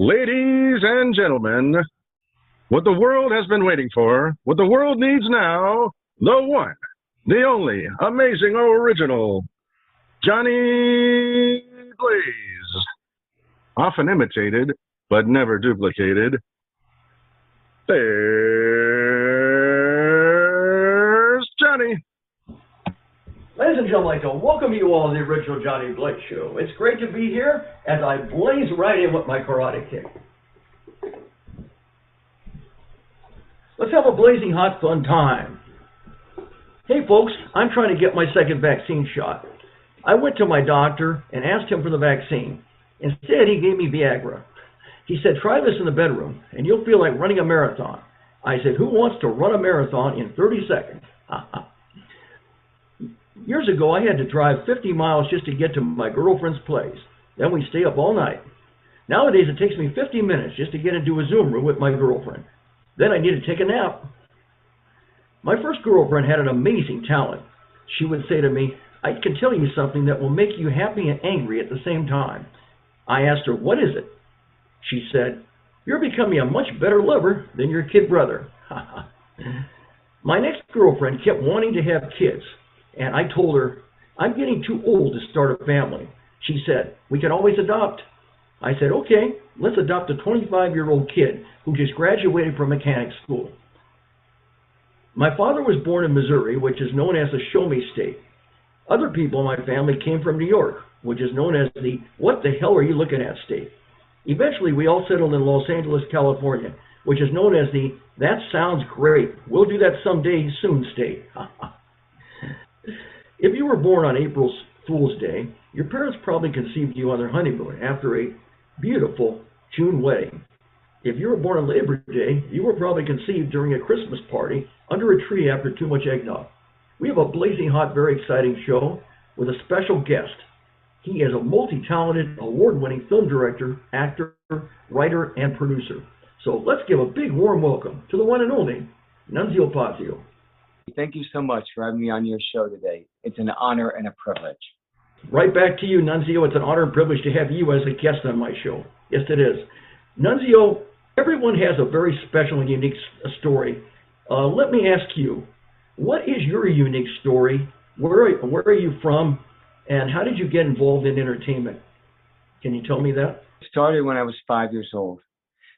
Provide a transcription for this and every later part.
Ladies and gentlemen, what the world has been waiting for, what the world needs now, the one, the only, amazing, original, Johnny Blaze. Often imitated, but never duplicated. There's Johnny. Ladies and gentlemen, I'd like to welcome you all to the original Johnny Blaze Show. It's great to be here as I blaze right in with my karate kick. Let's have a blazing hot fun time. Hey folks, I'm trying to get my second vaccine shot. I went to my doctor and asked him for the vaccine. Instead, he gave me Viagra. He said, try this in the bedroom and you'll feel like running a marathon. I said, who wants to run a marathon in 30 seconds? Years ago, I had to drive 50 miles just to get to my girlfriend's place. Then we stay up all night. Nowadays, it takes me 50 minutes just to get into a Zoom room with my girlfriend. Then I need to take a nap. My first girlfriend had an amazing talent. She would say to me, I can tell you something that will make you happy and angry at the same time. I asked her, what is it? She said, you're becoming a much better lover than your kid brother. My next girlfriend kept wanting to have kids. And I told her, I'm getting too old to start a family. She said, we can always adopt. I said, okay, let's adopt a 25-year-old kid who just graduated from mechanic school. My father was born in Missouri, which is known as the Show Me State. Other people in my family came from New York, which is known as the What the Hell Are You Looking At State. Eventually, we all settled in Los Angeles, California, which is known as the That Sounds Great, We'll Do That Someday Soon State. If you were born on April Fool's Day, your parents probably conceived you on their honeymoon after a beautiful June wedding. If you were born on Labor Day, you were probably conceived during a Christmas party under a tree after too much eggnog. We have a blazing hot, very exciting show with a special guest. He is a multi-talented, award-winning film director, actor, writer, and producer. So let's give a big warm welcome to the one and only Nunzio Fazio. Thank you so much for having me on your show today. It's an honor and a privilege. Right back to you, Nunzio. It's an honor and privilege to have you as a guest on my show. Yes, it is. Nunzio, everyone has a very special and unique story. Let me ask you, what is your unique story? Where are you from? And how did you get involved in entertainment? Can you tell me that? It started when I was 5 years old.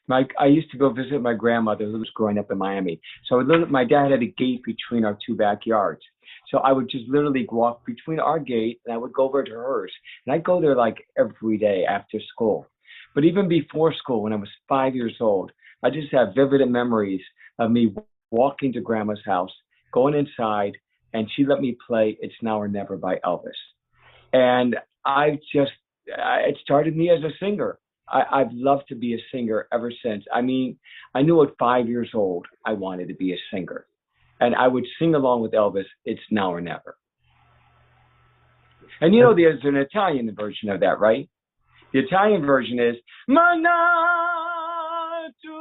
I used to go visit my grandmother who was growing up in Miami. So my dad had a gate between our two backyards. So I would just literally walk between our gate and I would go over to hers. And I'd go there like every day after school. But even before school, when I was 5 years old, I just have vivid memories of me walking to grandma's house, going inside, and she let me play It's Now or Never by Elvis. And it started me as a singer. I've loved to be a singer ever since. I mean, I knew at 5 years old I wanted to be a singer. And I would sing along with Elvis, It's Now or Never. And you know, there's an Italian version of that, right? The Italian version is, Ma tu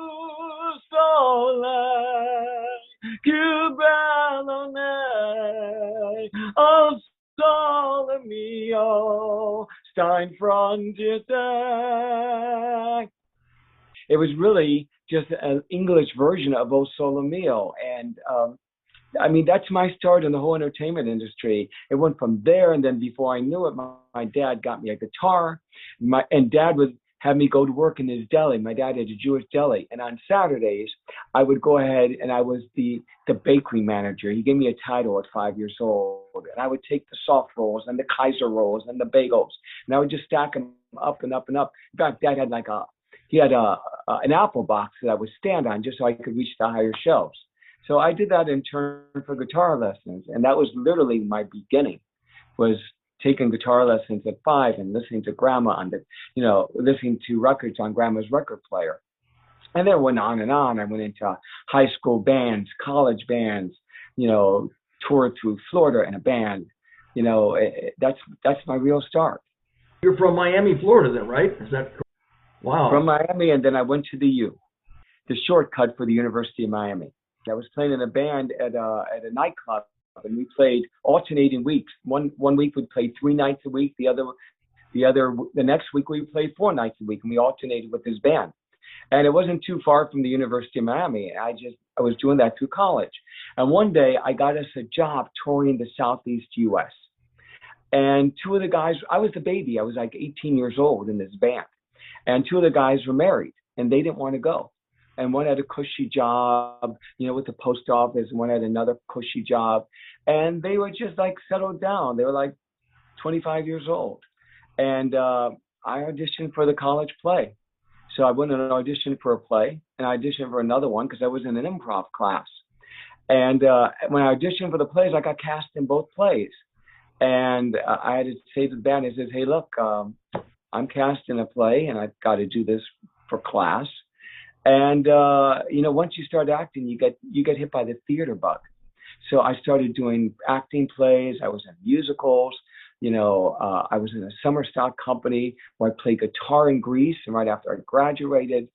sole, più bello lei, oh sole mio, sta in fronte te. It was really just an English version of O Sole Mio. And I mean, that's my start in the whole entertainment industry. It went from there, and then before I knew it, my dad got me a guitar, and Dad would have me go to work in his deli. My dad had a Jewish deli, and on Saturdays, I would go ahead and I was the bakery manager. He gave me a title at 5 years old, and I would take the soft rolls and the Kaiser rolls and the bagels, and I would just stack them up and up and up. In fact, Dad had an apple box that I would stand on just so I could reach the higher shelves. So I did that in turn for guitar lessons, and that was literally my beginning, was taking guitar lessons at 5 and listening to Grandma listening to records on Grandma's record player. And then it went on and on. I went into high school bands, college bands, toured through Florida in a band. That's my real start. You're from Miami, Florida then, right? Is that correct? Wow. From Miami, and then I went to the U, the shortcut for the University of Miami. I was playing in a band at a nightclub, and we played alternating weeks. One week we'd play 3 nights a week. The The next week we played 4 nights a week, and we alternated with this band. And it wasn't too far from the University of Miami. I was doing that through college. And one day I got us a job touring the Southeast U.S. And two of the guys, I was the baby. I was like 18 years old in this band. And two of the guys were married, and they didn't want to go. And one had a cushy job, with the post office, and one had another cushy job. And they were just like settled down. They were like 25 years old. And I auditioned for the college play. So I went and auditioned for a play, and I auditioned for another one because I was in an improv class. And when I auditioned for the plays, I got cast in both plays. And I had to say to the band, I said, hey, look, I'm cast in a play, and I've got to do this for class. And, once you start acting, you get hit by the theater bug. So I started doing acting plays. I was in musicals. I was in a summer stock company where I played guitar in Greece. And right after I graduated,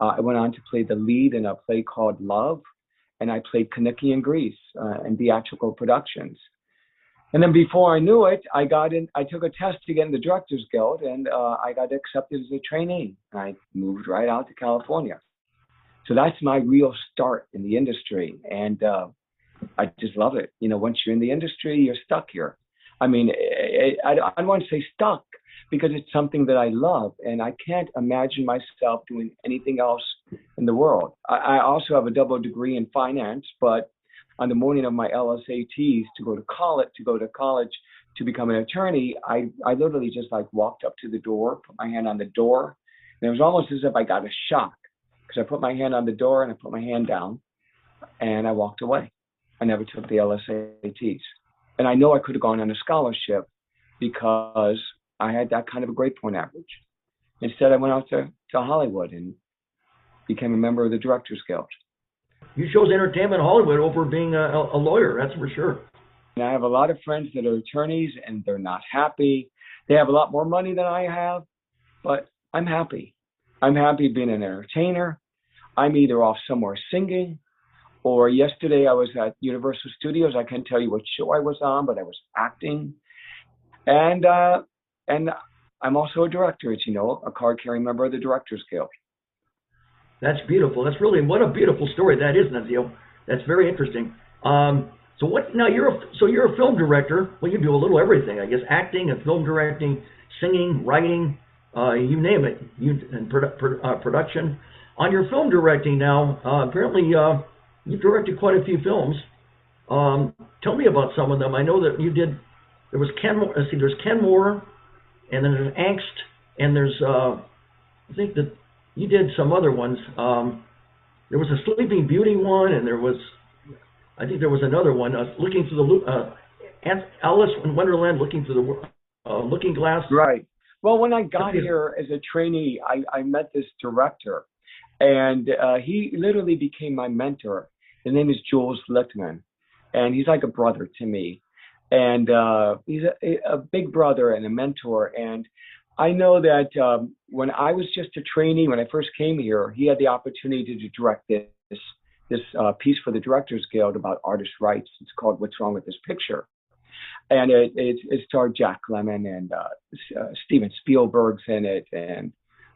I went on to play the lead in a play called Love. And I played Kaniki in Greece in theatrical productions. And then before I knew it, I took a test to get in the Directors Guild, and I got accepted as a trainee. And I moved right out to California. So that's my real start in the industry. And I just love it. Once you're in the industry, you're stuck here. I mean, I don't want to say stuck because it's something that I love, and I can't imagine myself doing anything else in the world. I also have a double degree in finance, but on the morning of my LSATs to go to college to become an attorney, I literally just like walked up to the door, put my hand on the door, and it was almost as if I got a shock because I put my hand on the door and I put my hand down, and I walked away. I never took the LSATs. And I know I could have gone on a scholarship because I had that kind of a grade point average. Instead, I went out to Hollywood and became a member of the Directors Guild. You chose entertainment Hollywood over being a lawyer, that's for sure. And I have a lot of friends that are attorneys, and they're not happy. They have a lot more money than I have, but I'm happy. I'm happy being an entertainer. I'm either off somewhere singing, or yesterday I was at Universal Studios. I can't tell you what show I was on, but I was acting. And I'm also a director, as you know, a card-carrying member of the Directors Guild. That's beautiful. That's really, what a beautiful story that is, Nunzio. That's very interesting. So you're a film director. Well, you do a little everything, I guess, acting and film directing, singing, writing, you name it, and production. On your film directing now, apparently you've directed quite a few films. Tell me about some of them. I know that you did, there's Kenmore, and then there's Angst, and there's, I think that you did some other ones. There was a Sleeping Beauty one, and I think there was another one, Looking Through the, Alice in Wonderland, Looking Through the Looking Glass. Right. Well, when I got here as a trainee, I met this director, and he literally became my mentor. His name is Jules Lichtman, and he's like a brother to me. And he's a big brother and a mentor. And I know that when I was just a trainee, when I first came here, he had the opportunity to direct this piece for the Directors Guild about artist rights. It's called What's Wrong with This Picture? And it starred Jack Lemmon, and Steven Spielberg's in it, and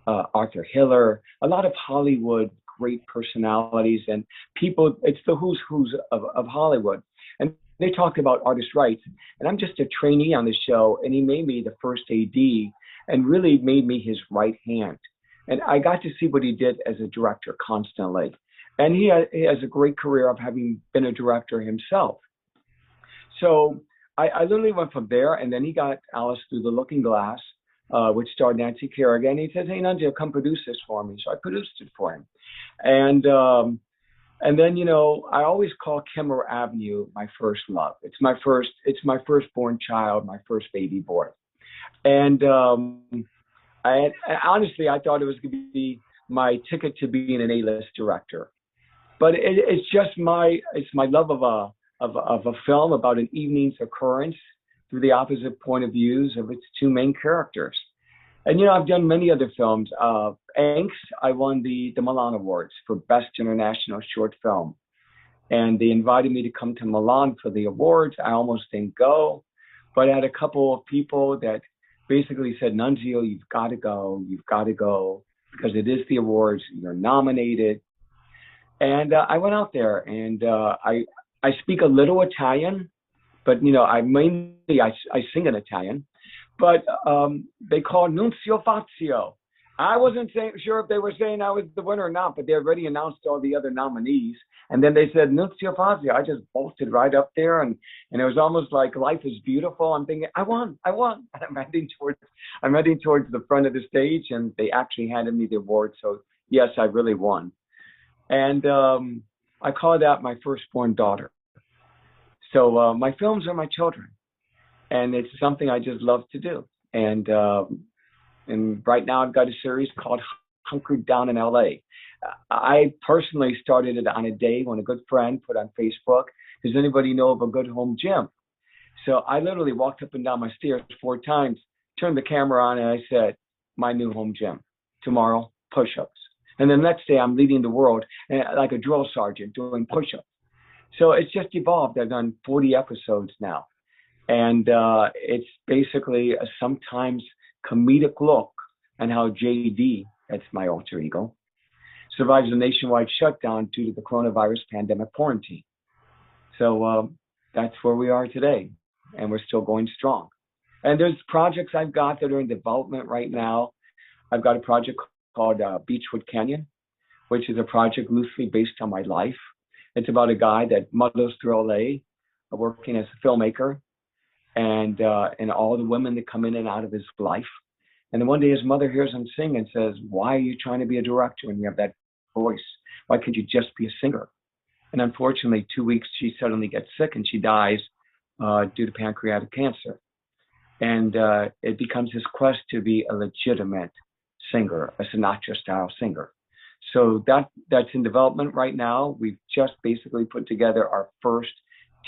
Arthur Hiller, a lot of Hollywood great personalities and people. It's the who's of Hollywood. And they talked about artist rights. And I'm just a trainee on the show, and he made me the first AD and really made me his right hand. And I got to see what he did as a director constantly. And he has a great career of having been a director himself. So I literally went from there, and then he got Alice Through the Looking Glass, which starred Nancy Kerrigan. He said, "Hey, Nunzio, come produce this for me." So I produced it for him. And then, I always call Kenmore Avenue my first love. It's my firstborn child, my first baby boy. And honestly, I thought it was going to be my ticket to being an A-list director. But it's my love of a film about an evening's occurrence through the opposite point of views of its two main characters. And, I've done many other films. Angst, I won the Milan Awards for Best International Short Film. And they invited me to come to Milan for the awards. I almost didn't go, but I had a couple of people that basically said, Nunzio, you've got to go because it is the awards. You're nominated. And I went out there, and I speak a little Italian, but I sing in Italian. But they called Nunzio Fazio. I wasn't sure if they were saying I was the winner or not, but they already announced all the other nominees. And then they said Nunzio Fazio. I just bolted right up there, and it was almost like life is beautiful. I'm thinking, I won. I'm heading towards the front of the stage, and they actually handed me the award. So yes, I really won. And I call that my firstborn daughter. So my films are my children, and it's something I just love to do. And right now I've got a series called Hunker down in LA. I personally started it on a day when a good friend put on Facebook, does anybody know of a good home gym? So I literally walked up and down my stairs 4 times, turned the camera on, and I said, my new home gym. Tomorrow, push-ups. And the next day I'm leading the world like a drill sergeant doing push-ups. So it's just evolved. I've done 40 episodes now. And it's basically a sometimes comedic look on how JD, that's my alter ego, survives a nationwide shutdown due to the coronavirus pandemic quarantine. So that's where we are today, and we're still going strong. And there's projects I've got that are in development right now. I've got a project called Beechwood Canyon, which is a project loosely based on my life. It's about a guy that muddles through LA, working as a filmmaker, and all the women that come in and out of his life. And then one day his mother hears him sing and says, why are you trying to be a director when you have that voice? Why can't you just be a singer? And unfortunately, 2 weeks, she suddenly gets sick and she dies due to pancreatic cancer. And it becomes his quest to be a legitimate singer, a Sinatra-style singer. So that's in development right now. We've just basically put together our first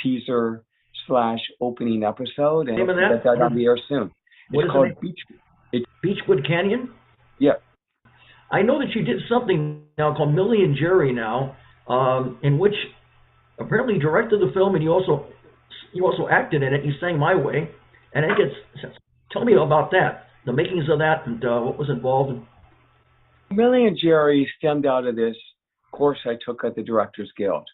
teaser / opening episode, and we'll get that on the air soon. It's called Beechwood Canyon? Yeah. I know that you did something now called Millie and Jerry now, in which apparently you directed the film, and you also acted in it. You sang My Way, and tell me about that, the makings of that, and what was involved. Millie and Jerry stemmed out of this course I took at the Directors Guild.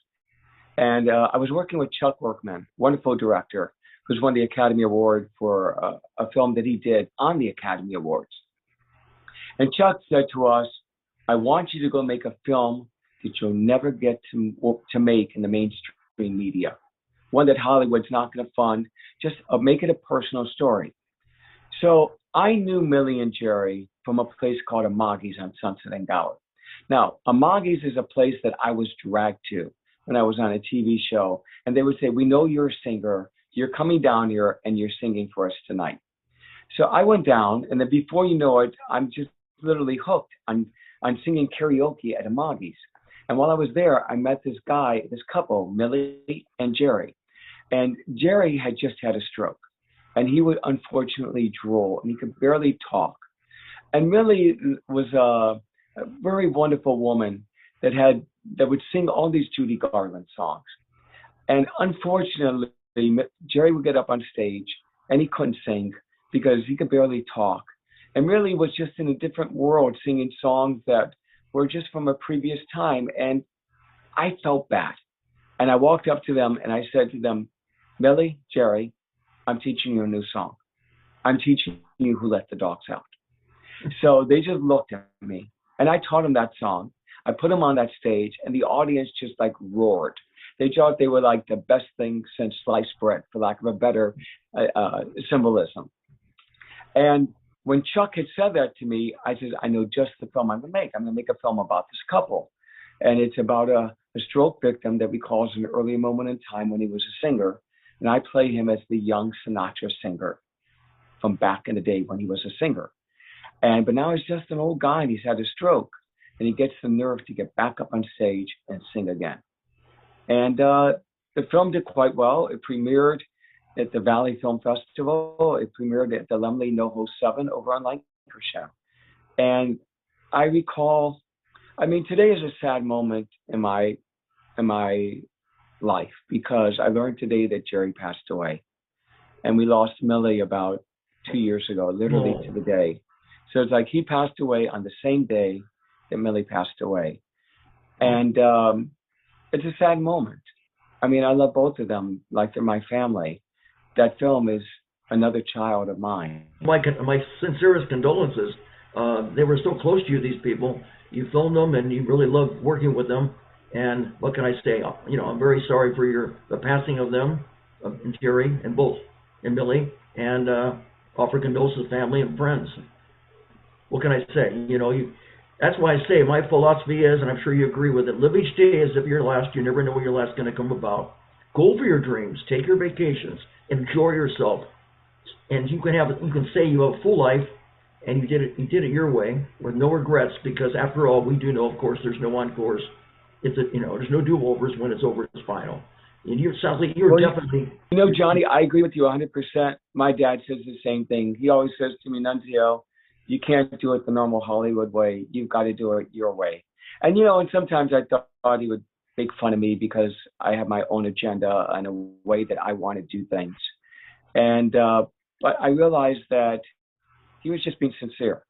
And I was working with Chuck Workman, wonderful director, who's won the Academy Award for a film that he did on the Academy Awards. And Chuck said to us, I want you to go make a film that you'll never get to make in the mainstream media, one that Hollywood's not going to fund, just make it a personal story. So I knew Millie and Jerry from a place called Amagi's on Sunset and Gower. Now, Amagi's is a place that I was dragged to when I was on a TV show, and they would say, we know you're a singer, you're coming down here and you're singing for us tonight. So I went down, and then before you know it, I'm just literally hooked on singing karaoke at Amagi's. And while I was there, I met this couple, Millie and Jerry. And Jerry had just had a stroke, and he would unfortunately drool, and he could barely talk. And Millie was a very wonderful woman that would sing all these Judy Garland songs. And unfortunately, Jerry would get up on stage and he couldn't sing because he could barely talk. And really was just in a different world singing songs that were just from a previous time. And I felt bad. And I walked up to them and I said to them, Millie, Jerry, I'm teaching you a new song. I'm teaching you Who Let the Dogs Out. So they just looked at me and I taught them that song. I put them on that stage and the audience just like roared. They thought they were like the best thing since sliced bread, for lack of a better symbolism. And when Chuck had said that to me, I said, I know just the film I'm going to make. I'm going to make a film about this couple. And it's about a stroke victim that recalls an early moment in time when he was a singer. And I play him as the young Sinatra singer from back in the day when he was a singer. But now he's just an old guy and he's had a stroke. And he gets the nerve to get back up on stage and sing again. And the film did quite well. It premiered at the Valley Film Festival. It premiered at the Lemley NoHo 7 over on Lancashire. And I recall, today is a sad moment in my life because I learned today that Jerry passed away. And we lost Millie about 2 years ago, literally to the day. So it's like he passed away on the same day that Millie passed away. And it's a sad moment. I mean, I love both of them like they're my family. That film is another child of mine. My sincerest condolences. They were so close to you, these people. You filmed them, and you really loved working with them. And what can I say? I'm very sorry for the passing of them, and Terry, and both, and Millie, and offer condolences to family and friends. What can I say? That's why I say my philosophy is, and I'm sure you agree with it, live each day as if you're last. You never know when your last is going to come about. Go for your dreams. Take your vacations. Enjoy yourself. And you can say you have a full life, and you did it your way with no regrets, because after all, we do know, of course, there's no encores. There's no do-overs. When it's over, it's final. And it sounds like you're definitely. Johnny, I agree with you 100%. My dad says the same thing. He always says to me, Nunzio, you can't do it the normal Hollywood way. You've got to do it your way. And and sometimes I thought he would make fun of me because I have my own agenda and a way that I want to do things. And but I realized that he was just being sincere.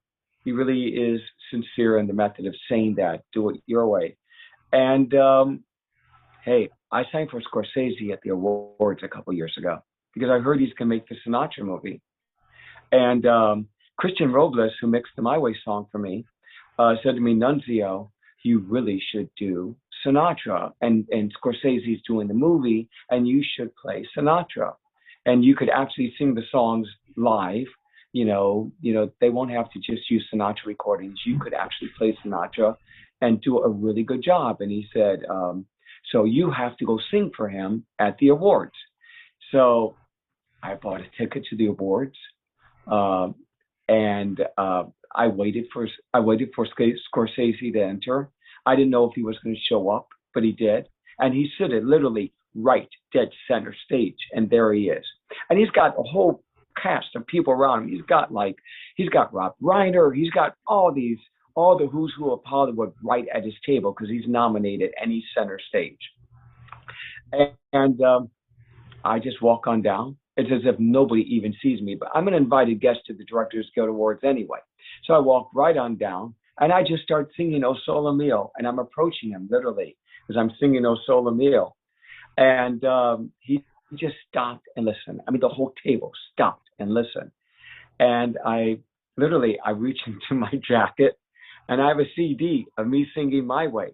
He really is sincere in the method of saying that, do it your way. And hey, I sang for Scorsese at the awards a couple years ago because I heard he's going to make the Sinatra movie. And Christian Robles, who mixed the My Way song for me, said to me, Nunzio, you really should do Sinatra. And Scorsese's doing the movie, and you should play Sinatra. And you could actually sing the songs live. They won't have to just use Sinatra recordings. You could actually play Sinatra and do a really good job. And he said, so you have to go sing for him at the awards. So I bought a ticket to the awards. And I waited for Scorsese to enter. I didn't know if he was going to show up, but he did. And he stood literally right dead center stage, and there he is. And he's got a whole cast of people around him. He's got Rob Reiner. He's got all the who's who of Hollywood right at his table because he's nominated and he's center stage. And I just walk on down. It's as if nobody even sees me, but I'm an invited guest to the Directors Guild Awards anyway. So I walk right on down, and I just start singing O Sole Mio, and I'm approaching him literally as I'm singing O Sole Mio. And he just stopped and listened. I mean, the whole table stopped and listened. And I reach into my jacket, and I have a CD of me singing My Way.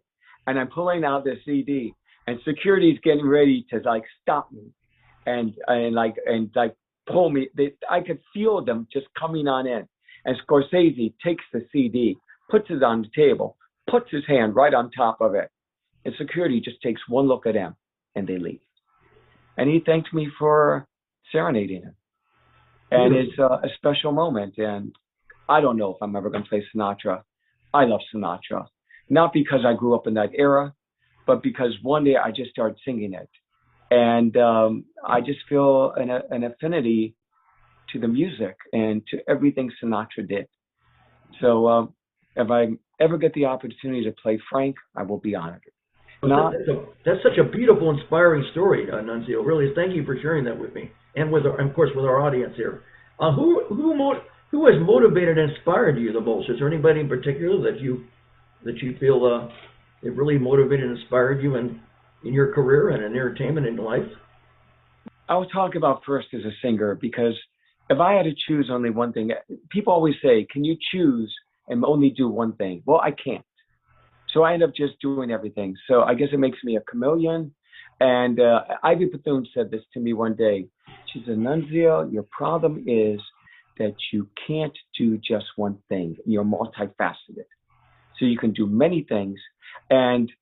And I'm pulling out the CD, and security's getting ready to stop me. And pull me. I could feel them just coming on in. And Scorsese takes the CD, puts it on the table, puts his hand right on top of it. And security just takes one look at him, and they leave. And he thanked me for serenading him. And it's a special moment. And I don't know if I'm ever going to play Sinatra. I love Sinatra. Not because I grew up in that era, but because one day I just started singing it. And I just feel an affinity to the music and to everything Sinatra did. So if I ever get the opportunity to play Frank, I will be honored. That's such a beautiful, inspiring story, Nunzio. Really, thank you for sharing that with me, and of course, with our audience here. Who has motivated and inspired you the most? Is there anybody in particular that you feel it really motivated and inspired you in your career and in entertainment and life? I will talk about first as a singer, because if I had to choose only one thing, people always say, can you choose and only do one thing? Well, I can't. So I end up just doing everything. So I guess it makes me a chameleon. And Ivy Bethune said this to me one day. She said, Nunzio, your problem is that you can't do just one thing. You're multifaceted. So you can do many things. And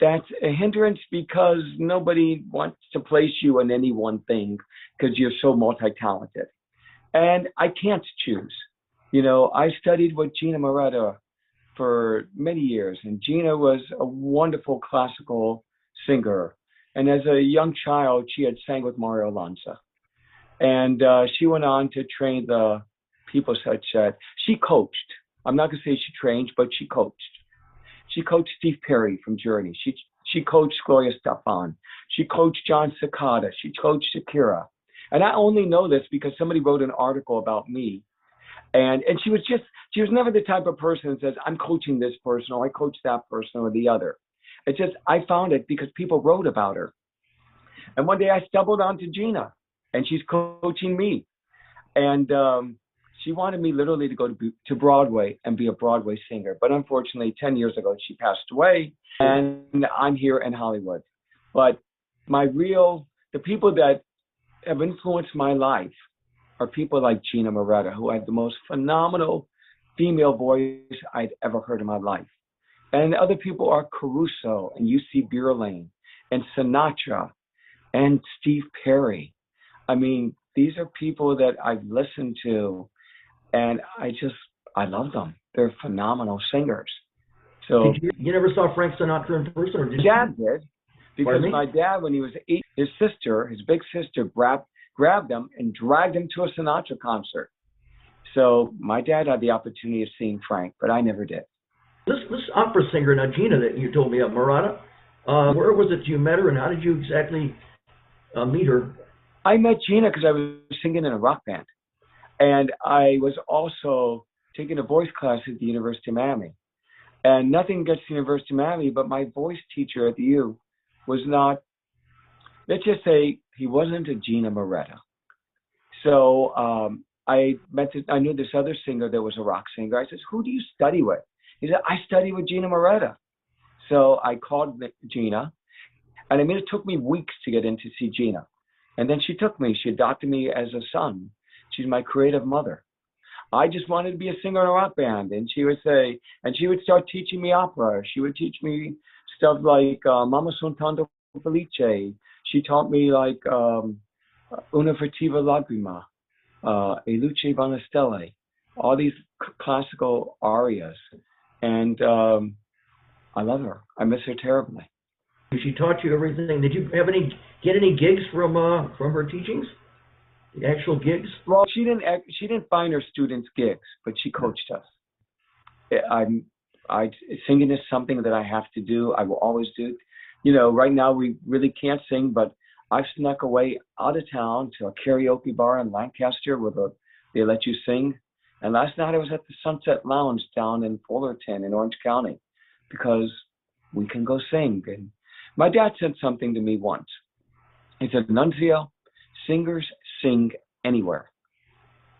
that's a hindrance because nobody wants to place you in any one thing because you're so multi-talented. And I can't choose. I studied with Gina Moretta for many years, and Gina was a wonderful classical singer. And as a young child, she had sang with Mario Lanza. And she went on to train the people such that she coached. I'm not going to say she trained, but she coached. She coached Steve Perry from Journey. She coached Gloria Estefan. She coached John Cicada. She coached Shakira. And I only know this because somebody wrote an article about me. And she was never the type of person that says, I'm coaching this person or I coach that person or the other. It's just, I found it because people wrote about her. And one day I stumbled onto Gina and she's coaching me. And she wanted me literally to go to Broadway and be a Broadway singer. But unfortunately, 10 years ago, she passed away and I'm here in Hollywood. But the people that have influenced my life are people like Gina Moretta, who had the most phenomenal female voice I'd ever heard in my life. And other people are Caruso and UC Beerlane and Sinatra and Steve Perry. I mean, these are people that I've listened to, and I love them. They're phenomenal singers. So you never saw Frank Sinatra in person, or did you? Dad did, because my dad, when he was 8, his big sister, grabbed him and dragged him to a Sinatra concert. So my dad had the opportunity of seeing Frank, but I never did. This opera singer, now Gina, that you told me of, Moretta, where was it you met her, and how did you exactly meet her? I met Gina because I was singing in a rock band. And I was also taking a voice class at the University of Miami. And nothing against the University of Miami, but my voice teacher at the U was not, let's just say, he wasn't a Gina Moretta. So I knew this other singer that was a rock singer. I said, who do you study with? He said, I study with Gina Moretta. So I called Gina, and I mean, it took me weeks to get in to see Gina. And then she took me. She adopted me as a son. She's my creative mother. I just wanted to be a singer in a rock band. And she would start teaching me opera. She would teach me stuff like Mamma son tanto felice. She taught me like Una furtiva lagrima, E luce van stelle, all these classical arias. And I love her. I miss her terribly. She taught you everything. Did you get any gigs from her teachings? The actual gigs? Well, she didn't find her students gigs, but she coached us. Singing is something that I have to do. I will always do. You know, right now we really can't sing, but I've snuck away out of town to a karaoke bar in Lancaster where they let you sing. And last night I was at the Sunset Lounge down in Fullerton in Orange County because we can go sing. And my dad said something to me once. He said, Nunzio, singers sing anywhere.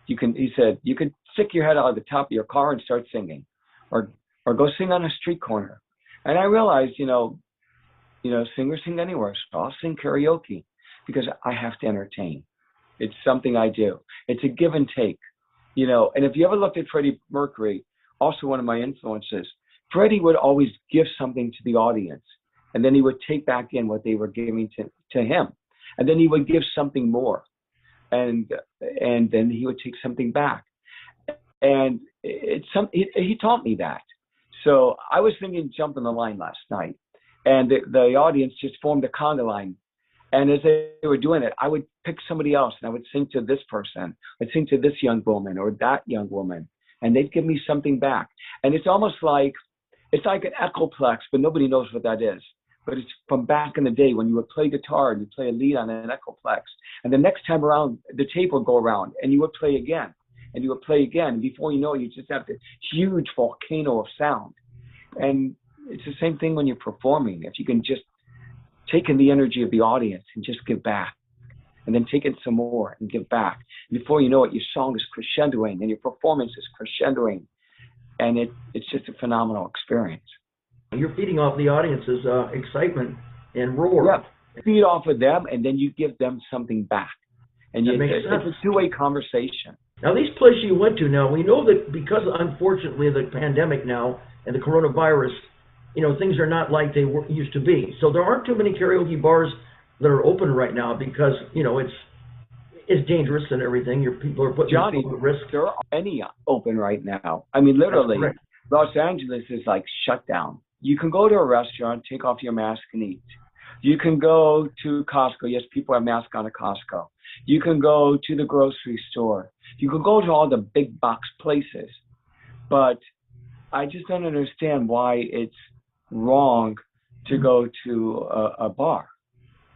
He said, you can stick your head out of the top of your car and start singing, or go sing on a street corner. And I realized, singers sing anywhere. So I'll sing karaoke because I have to entertain. It's something I do. It's a give and take, And if you ever looked at Freddie Mercury, also one of my influences, Freddie would always give something to the audience, and then he would take back in what they were giving to him. And then he would give something more. And then he would take something back. And he taught me that. So I was thinking jump in the line last night. And the audience just formed a conga line. And as they were doing it, I would pick somebody else and I would sing to this person. I'd sing to this young woman or that young woman. And they'd give me something back. And it's almost like, it's like an echoplex, but nobody knows what that is. But it's from back in the day when you would play guitar and you play a lead on an echoplex. And the next time around, the tape would go around and you would play again. And you would play again. Before you know it, you just have this huge volcano of sound. And it's the same thing when you're performing. If you can just take in the energy of the audience and just give back. And then take in some more and give back. Before you know it, your song is crescendoing and your performance is crescendoing. And it's just a phenomenal experience. You're feeding off the audience's excitement and roar. Yeah, feed off of them, and then you give them something back. And it's a two-way conversation. Now, these places you went to now, we know that because, unfortunately, of the pandemic now and the coronavirus, things are not like they used to be. So there aren't too many karaoke bars that are open right now because, it's dangerous and everything. Your people are putting people at risk. There aren't any open right now. I mean, literally, Los Angeles is like shut down. You can go to a restaurant, take off your mask and eat. You can go to Costco. Yes, people have masks on at Costco. You can go to the grocery store. You can go to all the big box places. But I just don't understand why it's wrong to go to a bar.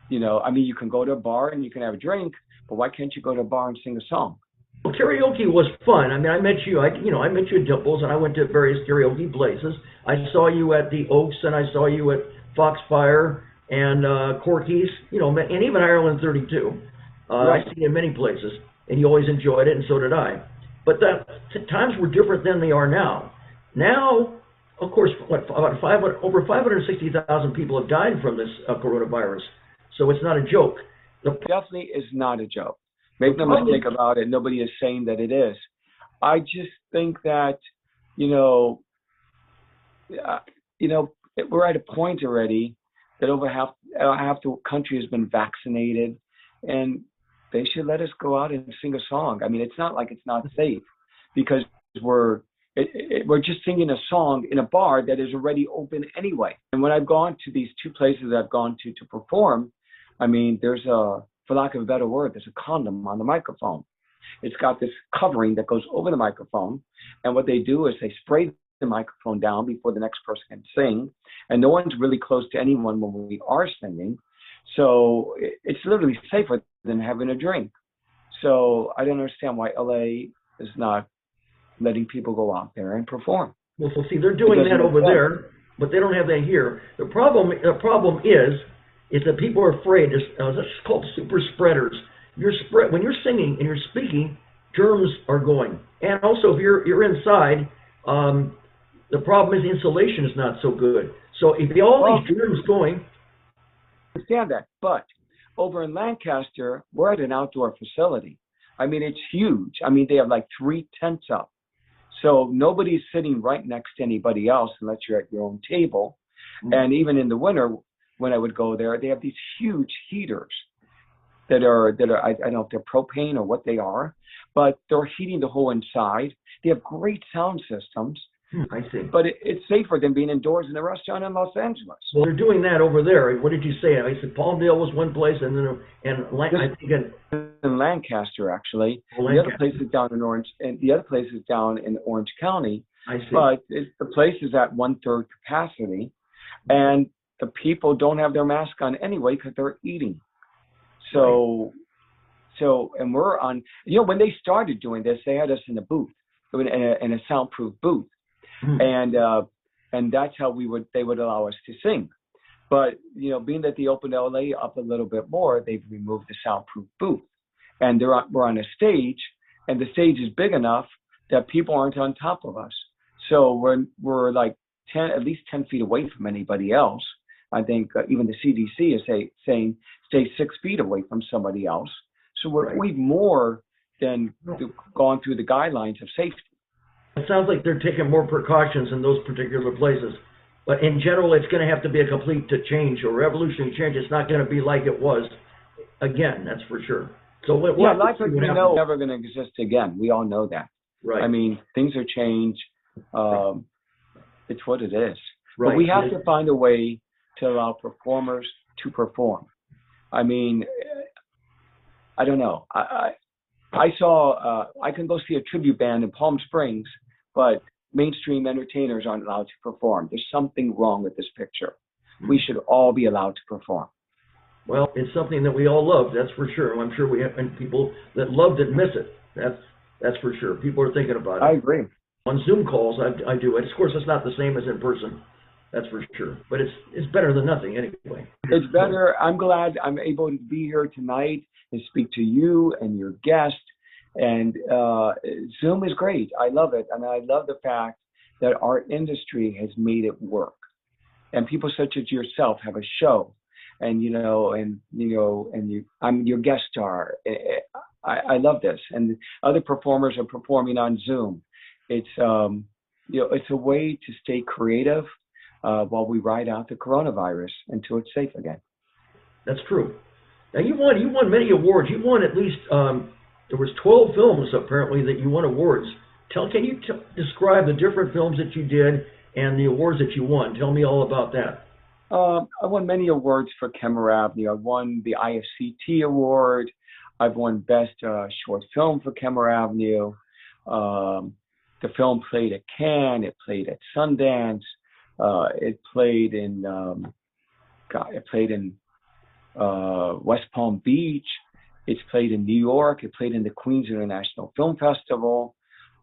You can go to a bar and you can have a drink, but why can't you go to a bar and sing a song? Well, karaoke was fun. I mean, I met you. I met you at Dimples, and I went to various karaoke places. I saw you at the Oaks, and I saw you at Foxfire and Corky's. And even Ireland 32. Right. I see you in many places, and you always enjoyed it, and so did I. But times were different than they are now. Now, of course, over 560,000 people have died from this coronavirus, so it's not a joke. Definitely is not a joke. Make no mistake about it. Nobody is saying that it is. I just think that, we're at a point already that over half the country has been vaccinated, and they should let us go out and sing a song. I mean, it's not like it's not safe, because we're just singing a song in a bar that is already open anyway. And when I've gone to these two places I've gone to perform, I mean, there's for lack of a better word, there's a condom on the microphone. It's got this covering that goes over the microphone, and what they do is they spray the microphone down before the next person can sing, and no one's really close to anyone when we are singing, so it's literally safer than having a drink. So I don't understand why LA is not letting people go out there and perform. Well, see, they're doing that over there, but they don't have that here. The problem is that people are afraid. It's called super spreaders. When you're singing and you're speaking, germs are going. And also, if you're inside, the problem is the insulation is not so good. So if these germs going. I understand that, but over in Lancaster, we're at an outdoor facility. I mean, it's huge. I mean, they have like 3 tents up. So nobody's sitting right next to anybody else unless you're at your own table. Mm-hmm. And even in the winter, when I would go there, they have these huge heaters that are I don't know if they're propane or what they are, but they're heating the whole inside. They have great sound systems. I see. But it's safer than being indoors in a restaurant in Los Angeles. Well, they're doing that over there. What did you say? I said Palmdale was one place, and I think in Lancaster, actually. Lancaster. The other place is down in Orange, and the other place is down in Orange County. I see. But the place is at 1/3 capacity, and the people don't have their mask on anyway because they're eating. So, and we're on. When they started doing this, they had us in a booth, in a soundproof booth. Mm-hmm. And that's how they would allow us to sing. But being that they opened LA up a little bit more, they've removed the soundproof booth, and we're on a stage, and the stage is big enough that people aren't on top of us. So we're like at least 10 feet away from anybody else. I think even the CDC is saying stay 6 feet away from somebody else. So we've more than gone through the guidelines of safety. It sounds like they're taking more precautions in those particular places. But in general, it's going to have to be a complete change or revolutionary change. It's not going to be like it was again, that's for sure. So life like we know is never going to exist again. We all know that. Right. I mean, things are changed. It's what it is. Right. But we have to find a way to allow performers to perform. I mean, I don't know. I saw, I can go see a tribute band in Palm Springs, but mainstream entertainers aren't allowed to perform. There's something wrong with this picture. We should all be allowed to perform. Well, it's something that we all love, that's for sure. I'm sure we have people that loved it miss it. That's for sure. People are thinking about it. I agree. On Zoom calls, I do it. Of course, it's not the same as in person. That's for sure. But it's better than nothing anyway. It's better. I'm glad I'm able to be here tonight and speak to you and your guest. And Zoom is great. I love it. And I love the fact that our industry has made it work. And people such as yourself have a show. And, I'm your guest star. I love this. And other performers are performing on Zoom. It's, it's a way to stay creative while we ride out the coronavirus until it's safe again. That's true. Now you won many awards. You won at least there was 12 films apparently that you won awards. Can you describe the different films that you did and the awards that you won? Tell me all about that. I won many awards for Camera Avenue. I won the IFCT award. I've won Best Short Film for Camera Avenue. The film played at Cannes. It played at Sundance. It played in West Palm Beach. It's played in New York. It played in the Queens International Film Festival.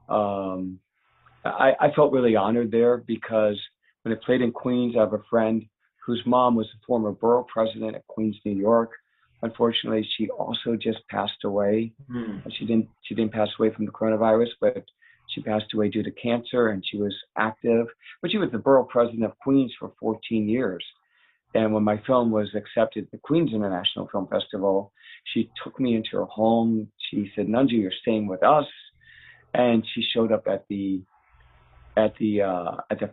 I felt really honored there because when it played in Queens, I have a friend whose mom was the former borough president of Queens, New York. Unfortunately, she also just passed away. She didn't pass away from the coronavirus, but she passed away due to cancer, and she was active. But she was the borough president of Queens for 14 years. And when my film was accepted at the Queens International Film Festival, she took me into her home. She said, "Nunzio, you're staying with us." And she showed up at the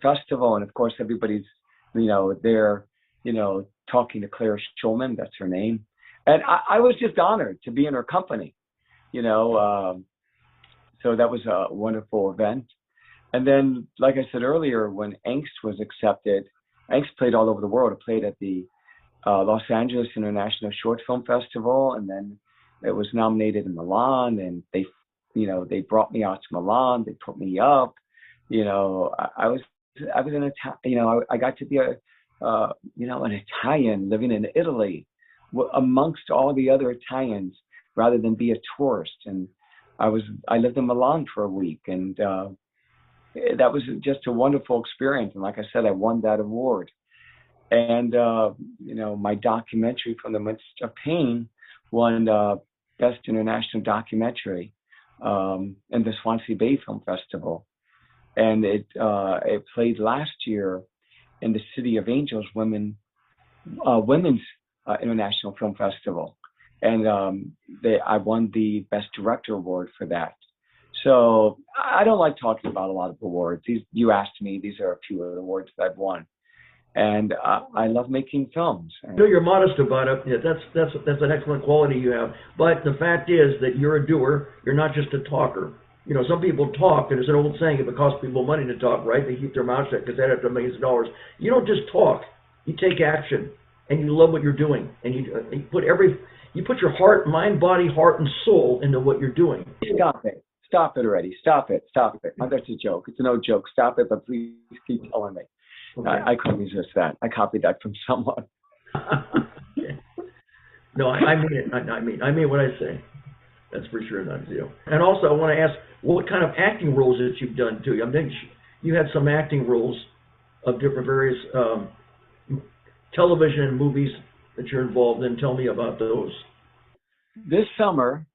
festival, and of course everybody's there talking to Claire Schulman, that's her name, and I was just honored to be in her company, so that was a wonderful event. And then, like I said earlier, when Angst was accepted, Angst played all over the world. It played at the Los Angeles International Short Film Festival, and then it was nominated in Milan, and they brought me out to Milan. They put me up. I was an I got to be an Italian living in Italy amongst all the other Italians rather than be a tourist. And I lived in Milan for a week, and that was just a wonderful experience. And like I said, I won that award. And my documentary from the Midst of Pain won Best International Documentary in the Swansea Bay Film Festival. And it played last year in the City of Angels Women's International Film Festival, and I won the Best Director award for that. So I don't like talking about a lot of awards. You asked me; these are a few of the awards that I've won, and I love making films. You're modest about it. Yeah, that's an excellent quality you have. But the fact is that you're a doer. You're not just a talker. Some people talk, and there's an old saying, if it costs people money to talk, right, they keep their mouth shut because they have millions of dollars. You don't just talk. You take action, and you love what you're doing, and you put your heart, mind, body, heart, and soul into what you're doing. Stop it. Stop it already. Stop it. Stop it. That's a joke. It's no joke. Stop it, but please keep telling me. Okay. I couldn't resist that. I copied that from someone. Okay. No, I mean it. I mean what I say. That's for sure, Nunzio. And also, I want to ask, what kind of acting roles that you've done too? I think you had some acting roles of different various television and movies that you're involved in. Tell me about those. This summer,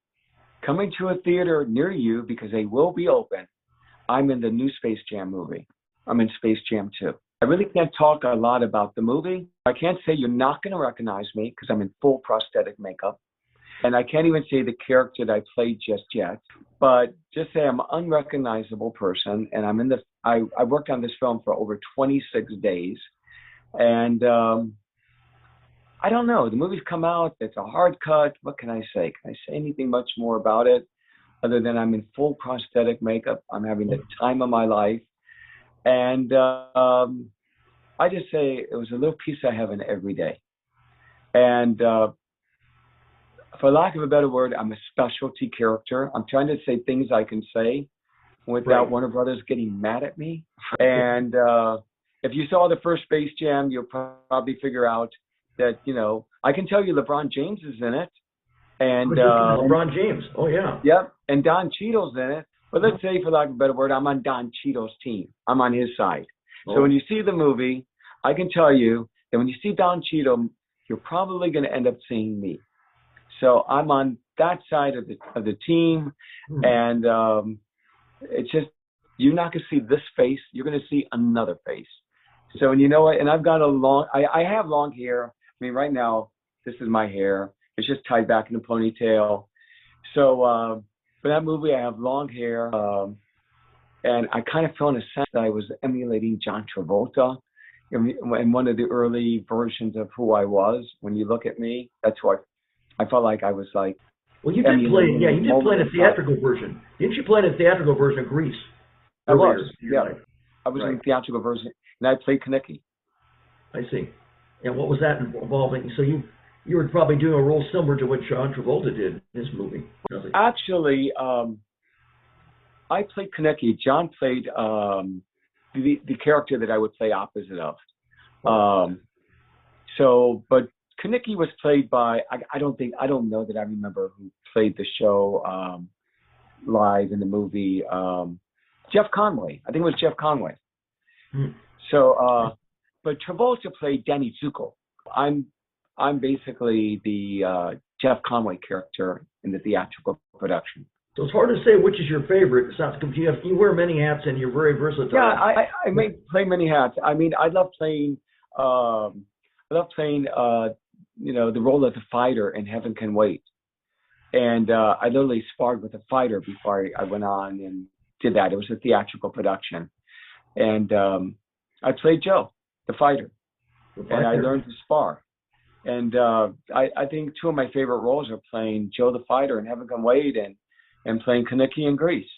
coming to a theater near you because they will be open, I'm in the new Space Jam movie. I'm in Space Jam 2. I really can't talk a lot about the movie. I can't say you're not going to recognize me because I'm in full prosthetic makeup. And I can't even say the character that I played just yet, but just say I'm an unrecognizable person. And I worked on this film for over 26 days. And I don't know, the movie's come out, it's a hard cut. What can I say? Can I say anything much more about it other than I'm in full prosthetic makeup? I'm having the time of my life. And I just say it was a little piece of heaven every day. And for lack of a better word, I'm a specialty character. I'm trying to say things I can say without Warner Brothers getting mad at me. And if you saw the first Space Jam, you'll probably figure out that, I can tell you LeBron James is in it. And LeBron James. Oh, yeah. Yep. And Don Cheadle's in it. But let's say, for lack of a better word, I'm on Don Cheadle's team. I'm on his side. Oh. So when you see the movie, I can tell you that when you see Don Cheadle, you're probably going to end up seeing me. So I'm on that side of the team, and it's just, you're not going to see this face. You're going to see another face. So, and you know what? And I've got I have long hair. I mean, right now, this is my hair. It's just tied back in a ponytail. So for that movie, I have long hair, and I kind of felt in a sense that I was emulating John Travolta in one of the early versions of who I was. When you look at me, that's who I felt like I was like. Well, you did play in a theatrical version. Didn't you play in a theatrical version of Grease? I was, yeah. I was in the theatrical version, and I played Kaneki. I see. And what was that involving? So you were probably doing a role similar to what John Travolta did in this movie. Actually, I played Kaneki. John played the character that I would play opposite of. But Kaniki was played by, I don't know that I remember who played the show live in the movie. Jeff Conway. I think it was Jeff Conway. Hmm. So, but Travolta played Danny Zuko. I'm basically the Jeff Conway character in the theatrical production. So it's hard to say which is your favorite. It sounds you wear many hats and you're very versatile. Yeah, I may play many hats. I mean, I love playing. You know, the role of the fighter in Heaven Can Wait, and I literally sparred with a fighter before I went on and did that. It was a theatrical production, and I played Joe, the fighter, and I learned to spar. And I think two of my favorite roles are playing Joe the fighter in Heaven Can Wait and playing Kaniki in Grease.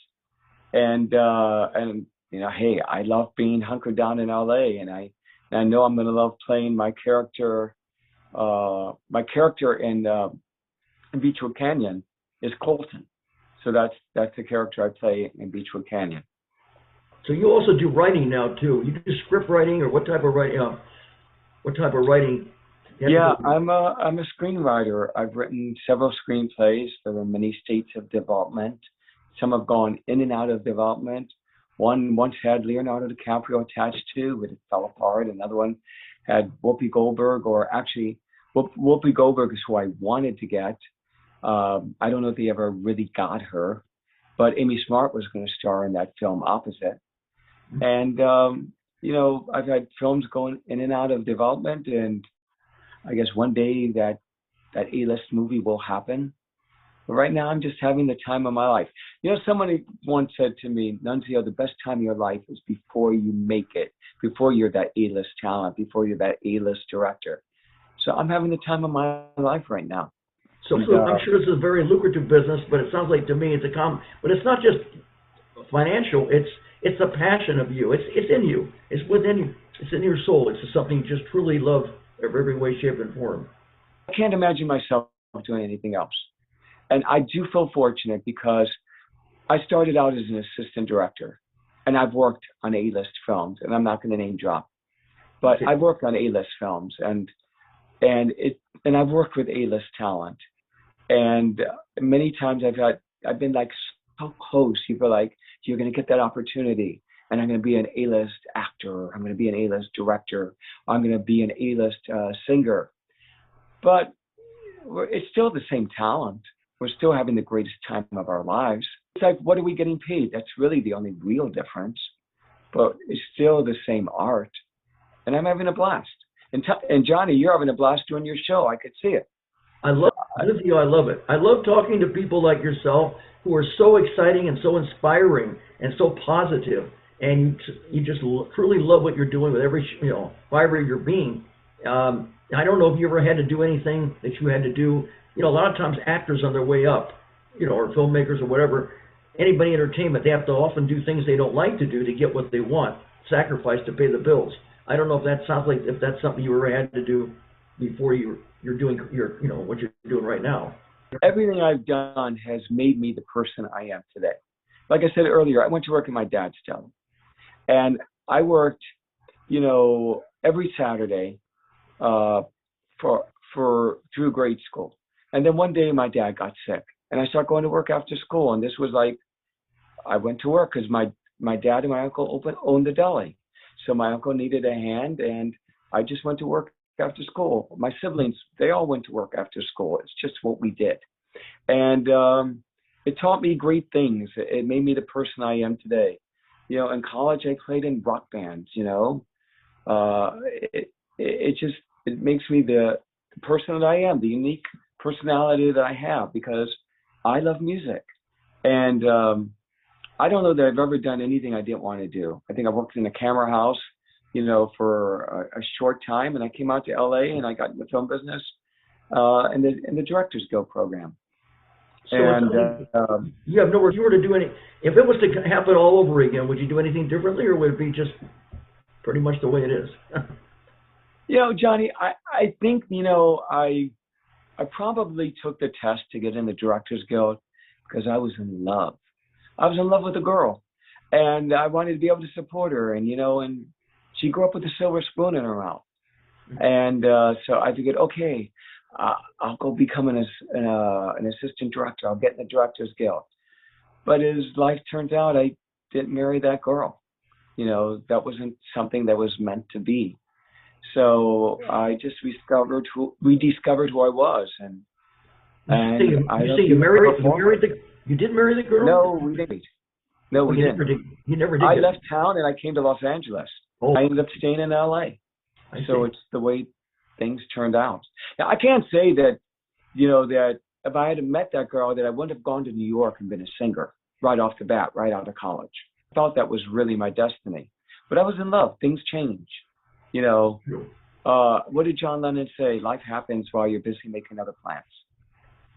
And you know, hey, I love being hunkered down in LA, and I know I'm going to love playing my character. My character in Beechwood Canyon is Colton, so that's the character I play in Beechwood Canyon. So you also do writing now too. You do script writing, or what type of writing? What type of writing? Yeah, I'm a screenwriter. I've written several screenplays. There are many states of development. Some have gone in and out of development. One once had Leonardo DiCaprio attached to, but it fell apart. Another one had Whoopi Goldberg, or actually Whoopi Goldberg is who I wanted to get. I don't know if they ever really got her, but Amy Smart was going to star in that film opposite. And you know, I've had films going in and out of development, and I guess one day that A-list movie will happen. But right now, I'm just having the time of my life. You know, somebody once said to me, Nunzio, the best time of your life is before you make it, before you're that A-list talent, before you're that A-list director. So I'm having the time of my life right now. So I'm sure this is a very lucrative business, but it sounds like to me it's but it's not just financial. It's a passion of you. It's in you. It's within you. It's in your soul. It's something you just truly love every way, shape, and form. I can't imagine myself doing anything else. And I do feel fortunate because I started out as an assistant director, and I've worked on A-list films, and I'm not going to name drop, but I've worked on A-list films, and I've worked with A-list talent, and many times I've been like so close. People are like, you're going to get that opportunity, and I'm going to be an A-list actor, I'm going to be an A-list director, I'm going to be an A-list singer, but it's still the same talent. We're still having the greatest time of our lives. It's like, what are we getting paid? That's really the only real difference. But it's still the same art. And I'm having a blast. And Johnny, you're having a blast doing your show. I could see it. I love it. I love talking to people like yourself who are so exciting and so inspiring and so positive. And you just truly love what you're doing with every fiber of your being. I don't know if you ever had to do anything that you had to do. You know, a lot of times actors on their way up, or filmmakers or whatever, anybody in entertainment, they have to often do things they don't like to do to get what they want, sacrifice to pay the bills. I don't know if that sounds like if that's something you ever had to do before you're doing what you're doing right now. Everything I've done has made me the person I am today. Like I said earlier, I went to work in my dad's town, and I worked, every Saturday through grade school. And then one day my dad got sick, and I started going to work after school. And this was like, I went to work because my dad and my uncle owned the deli. So my uncle needed a hand, and I just went to work after school. My siblings, they all went to work after school. It's just what we did. And it taught me great things. It made me the person I am today. In college, I played in rock bands, it makes me the person that I am, the unique personality that I have, because I love music. And I don't know that I've ever done anything I didn't want to do. I think I worked in a camera house, for a short time, and I came out to LA and I got in the film business in the Directors Guild program. So you have nowhere. If you were to do if it was to happen all over again, would you do anything differently, or would it be just pretty much the way it is? Johnny, I think, I probably took the test to get in the Directors Guild because I was in love. I was in love with a girl, and I wanted to be able to support her. And, and she grew up with a silver spoon in her mouth. And so I figured, okay, I'll go become an assistant director. I'll get in the Directors Guild. But as life turns out, I didn't marry that girl. You know, that wasn't something that was meant to be. So I just rediscovered who I was, and I love being a performer. You did marry the girl? No, we didn't. No, we didn't. You never did. I left town and I came to Los Angeles. Oh. I ended up staying in LA. So it's the way things turned out. Now, I can't say that, you know, that if I had met that girl, that I wouldn't have gone to New York and been a singer right off the bat, right out of college. I thought that was really my destiny. But I was in love. Things change. You know, what did John Lennon say? Life happens while you're busy making other plans.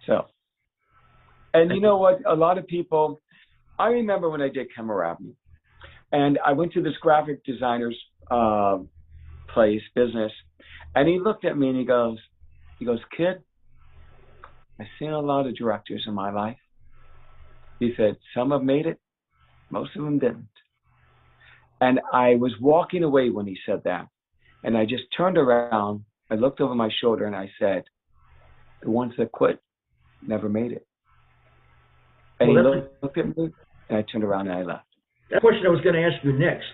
So, and you know what? A lot of people, I remember when I did Kemmer Avenue, and I went to this graphic designer's business, and he looked at me and he goes, kid, I've seen a lot of directors in my life. He said, some have made it, most of them didn't. And I was walking away when he said that, and I just turned around, I looked over my shoulder and I said, the ones that quit never made it. And he looked at me and I turned around and I left. That question I was going to ask you next.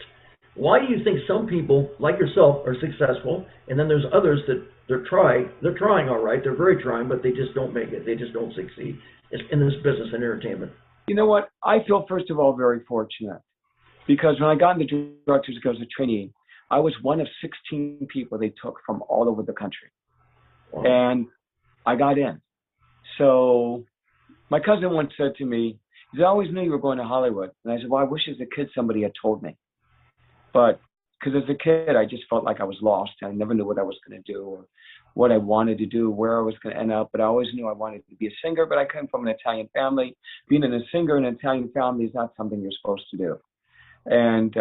Why do you think some people, like yourself, are successful, and then there's others that they're trying all right, they're very trying, but they just don't make it, they just don't succeed in this business and entertainment? You know what? I feel, first of all, very fortunate, because when I got into Directors Guild as a trainee, I was one of 16 people they took from all over the country. Wow. And I got in. So my cousin once said to me, he said, I always knew you were going to Hollywood. And I said, well, I wish as a kid somebody had told me. But because as a kid, I just felt like I was lost. I never knew what I was going to do or what I wanted to do, where I was going to end up. But I always knew I wanted to be a singer, but I come from an Italian family. Being a singer in an Italian family is not something you're supposed to do. And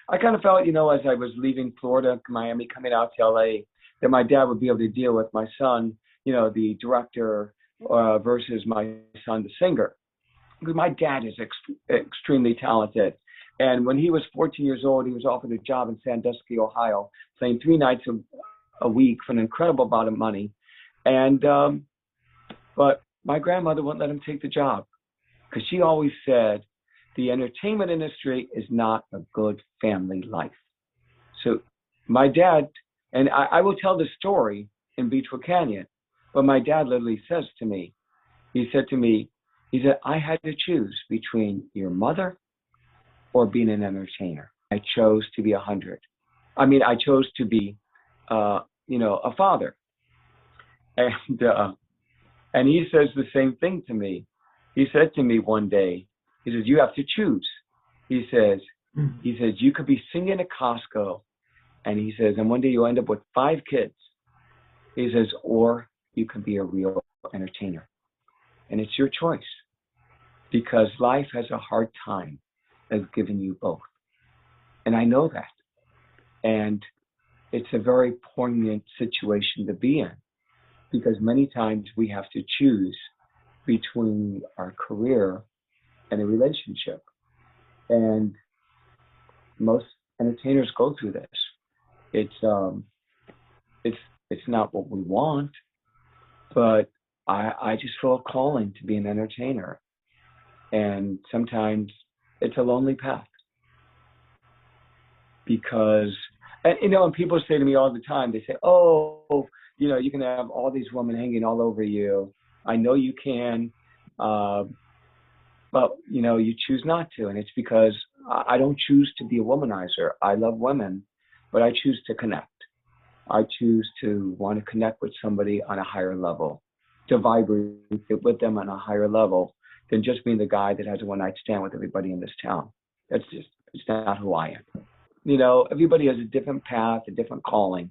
I kind of felt, you know, as I was leaving Florida, Miami, coming out to LA, that my dad would be able to deal with my son, you know, the director versus my son, the singer. Because my dad is extremely talented. And when he was 14 years old, he was offered a job in Sandusky, Ohio, playing 3 nights a week for an incredible amount of money. And but my grandmother wouldn't let him take the job, because she always said the entertainment industry is not a good family life. So my dad, and I will tell the story in Beachwood Canyon, but my dad literally says to me, he said, I had to choose between your mother or being an entertainer. I chose to be 100. I mean, I chose to be, you know, a father. And he says the same thing to me. He said to me one day, he says, you have to choose. He says, you could be singing at Costco, and he says, and one day you'll end up with 5 kids. He says, or you can be a real entertainer. And it's your choice, because life has a hard time of giving you both. And I know that. And it's a very poignant situation to be in, because many times we have to choose between our career and a relationship. And most entertainers go through this. It's not what we want, but I just feel a calling to be an entertainer. And sometimes it's a lonely path, because, and you know, and people say to me all the time, they say, oh, you know, you can have all these women hanging all over you. I know you can, but you know, you choose not to. And it's because I don't choose to be a womanizer. I love women, but I choose to connect. I choose to want to connect with somebody on a higher level, to vibrate with them on a higher level than just being the guy that has a one-night stand with everybody in this town. It's not who I am. You know, everybody has a different path, a different calling.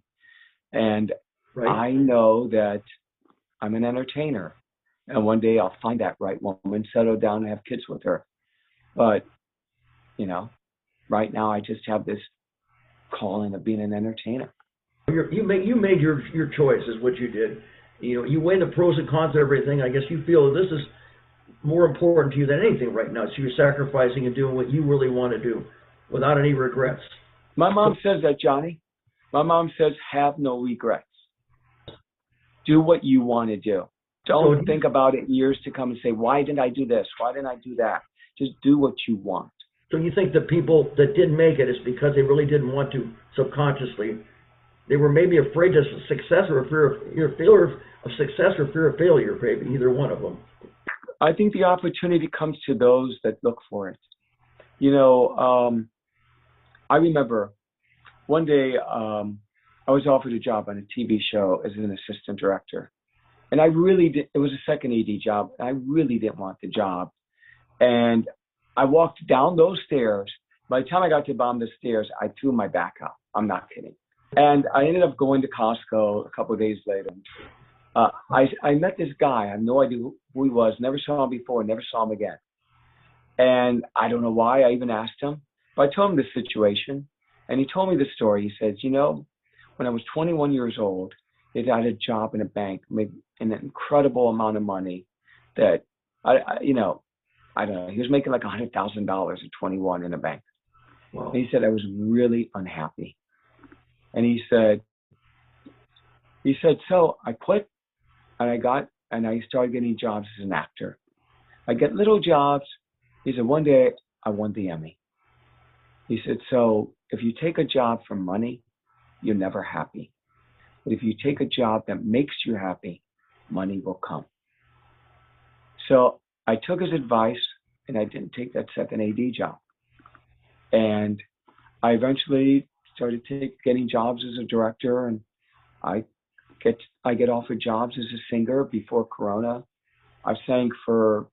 And right. I know that I'm an entertainer. And one day I'll find that right woman, settle down and have kids with her. But, you know, right now I just have this calling of being an entertainer. You made your choice, is what you did. You know, you weigh the pros and cons of everything. I guess you feel this is more important to you than anything right now. So you're sacrificing and doing what you really want to do without any regrets. My mom says that, Johnny. My mom says, have no regrets. Do what you want to do. Don't think about it years to come and say, why didn't I do this? Why didn't I do that? Just do what you want. So you think the people that didn't make it is because they really didn't want to subconsciously? They were maybe afraid of success or fear of success or fear of failure, maybe either one of them. I think the opportunity comes to those that look for it. I remember one day I was offered a job on a TV show as an assistant director. And I really did. It was a second AD job. And I really didn't want the job. And I walked down those stairs. By the time I got to the bottom of the stairs, I threw my back out. I'm not kidding. And I ended up going to Costco a couple of days later. I met this guy. I have no idea who he was. Never saw him before. Never saw him again. And I don't know why I even asked him. But I told him the situation. And he told me the story. He says, when I was 21 years old, he had a job in a bank, made an incredible amount of money that, I don't know, he was making like $100,000 at 21 in a bank. Wow. And he said, I was really unhappy. And he said, so I quit and I started getting jobs as an actor. I get little jobs. He said, one day I won the Emmy. He said, so if you take a job for money, you're never happy. But if you take a job that makes you happy, money will come. So I took his advice and I didn't take that second AD job. And I eventually started getting jobs as a director, and I get offered jobs as a singer before Corona. I sang for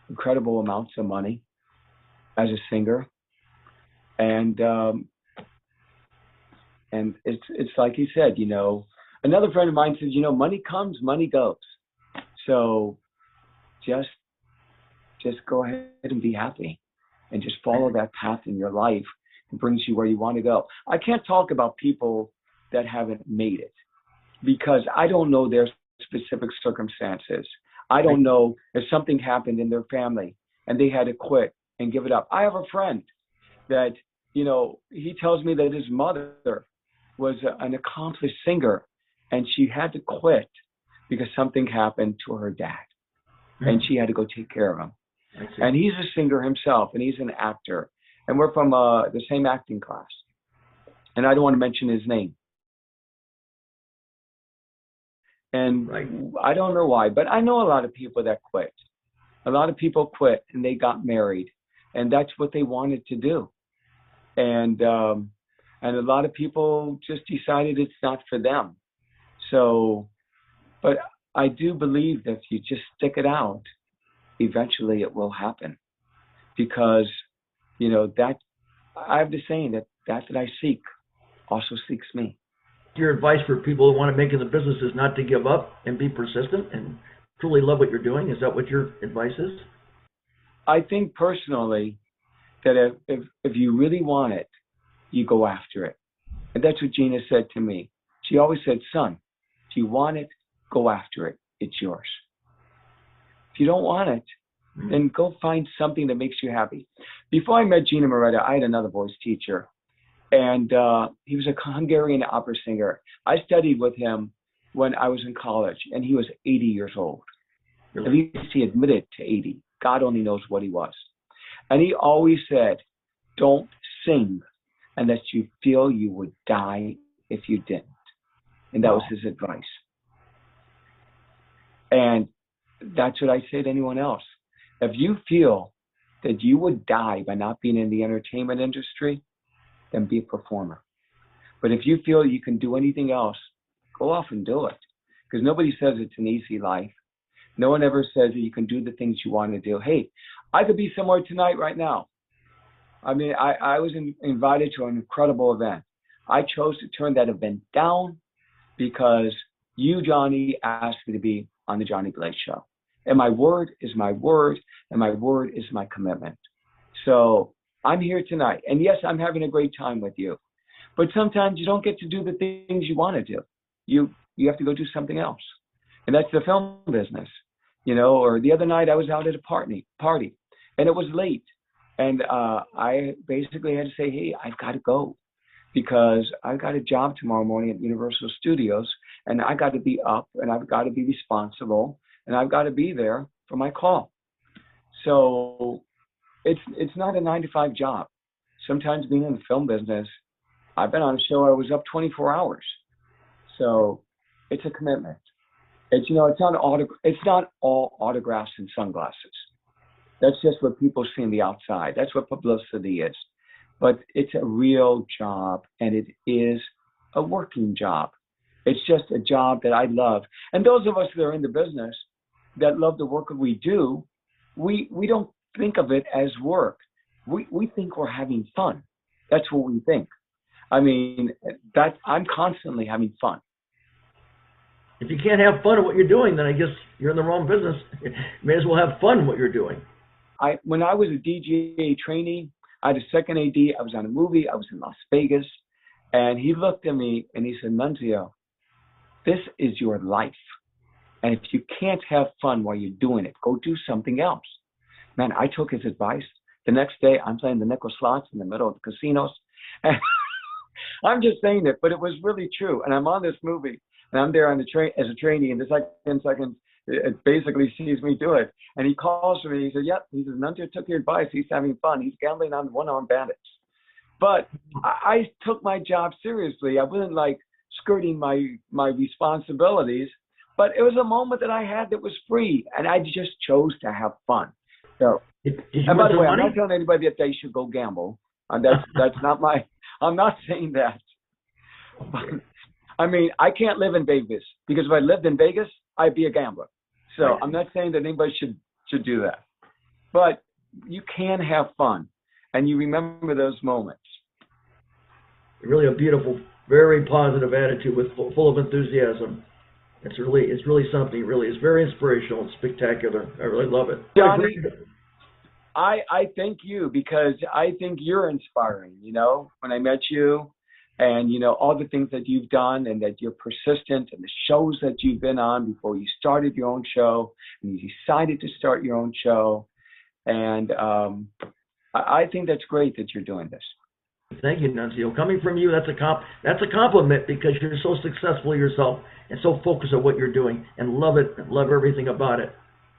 incredible amounts of money as a singer. And it's like he said, another friend of mine says, money comes, money goes. So just go ahead and be happy and just follow that path in your life. It brings you where you want to go. I can't talk about people that haven't made it because I don't know their specific circumstances. I don't know if something happened in their family and they had to quit and give it up. I have a friend that, he tells me that his mother was an accomplished singer and she had to quit because something happened to her dad and she had to go take care of him. And he's a singer himself and he's an actor and we're from the same acting class. And I don't want to mention his name. And I don't know why, but I know a lot of people that quit. A lot of people quit and they got married and that's what they wanted to do. And a lot of people just decided it's not for them. So, but I do believe that if you just stick it out, eventually it will happen. Because, that I have the saying that I seek also seeks me. Your advice for people who want to make it in the business is not to give up and be persistent and truly love what you're doing. Is that what your advice is? I think personally that if you really want it, you go after it. And that's what Gina said to me. She always said, son, if you want it, go after it. It's yours. If you don't want it, then go find something that makes you happy. Before I met Gina Moretta, I had another voice teacher. And he was a Hungarian opera singer. I studied with him when I was in college, and he was 80 years old. At least he admitted to 80. God only knows what he was. And he always said, don't sing unless you feel you would die if you didn't. And that was his advice. And that's what I say to anyone else. If you feel that you would die by not being in the entertainment industry, then be a performer. But if you feel you can do anything else, go off and do it. Because nobody says it's an easy life. No one ever says that you can do the things you want to do. Hey, I could be somewhere tonight right now. I mean, I was invited to an incredible event. I chose to turn that event down because you, Johnny, asked me to be on the Johnny Blaze Show. And my word is my word, and my word is my commitment. So I'm here tonight. And yes, I'm having a great time with you. But sometimes you don't get to do the things you want to do. You have to go do something else. And that's the film business. Or the other night I was out at a party, and it was late. And I basically had to say, hey, I've got to go. because I got a job tomorrow morning at Universal Studios, and I got to be up, and I've got to be responsible, and I've got to be there for my call. So it's not a 9 to 5 job. Sometimes being in the film business, I've been on a show I was up 24 hours. So it's a commitment. It's not all autographs and sunglasses. That's just what people see on the outside. That's what publicity is. But it's a real job, and it is a working job. It's just a job that I love. And those of us that are in the business that love the work that we do, we don't think of it as work. We think we're having fun. That's what we think. I mean, I'm constantly having fun. If you can't have fun at what you're doing, then I guess you're in the wrong business. You may as well have fun in what you're doing. When I was a DJ trainee, I had a second AD. I was on a movie. I was in Las Vegas. And he looked at me and he said, Nunzio, this is your life. And if you can't have fun while you're doing it, go do something else. Man, I took his advice. The next day, I'm playing the nickel slots in the middle of the casinos. And I'm just saying it, but it was really true. And I'm on this movie, and I'm there on the train as a trainee, and the second second, it basically sees me do it. And he calls for me. He said, yep. He says, Nunzio took your advice. He's having fun. He's gambling on one-armed bandits. But I took my job seriously. I wasn't like skirting my responsibilities, but it was a moment that I had that was free, and I just chose to have fun. So, and by the way, I'm not telling anybody that they should go gamble. That's not my. I'm not saying that. But, I mean, I can't live in Vegas because if I lived in Vegas, I'd be a gambler. So I'm not saying that anybody should do that. But you can have fun, and you remember those moments. Really a beautiful, very positive attitude with full of enthusiasm. It's really something. Really, it's very inspirational and spectacular. I really love it. Johnny, I thank you because I think you're inspiring. You know, when I met you, and you know all the things that you've done, and that you're persistent, and the shows that you've been on before you started your own show, and you decided to start your own show, and I think that's great that you're doing this. Thank you, Nunzio. Coming from you, that's a compliment because you're so successful yourself and so focused on what you're doing and love it and love everything about it.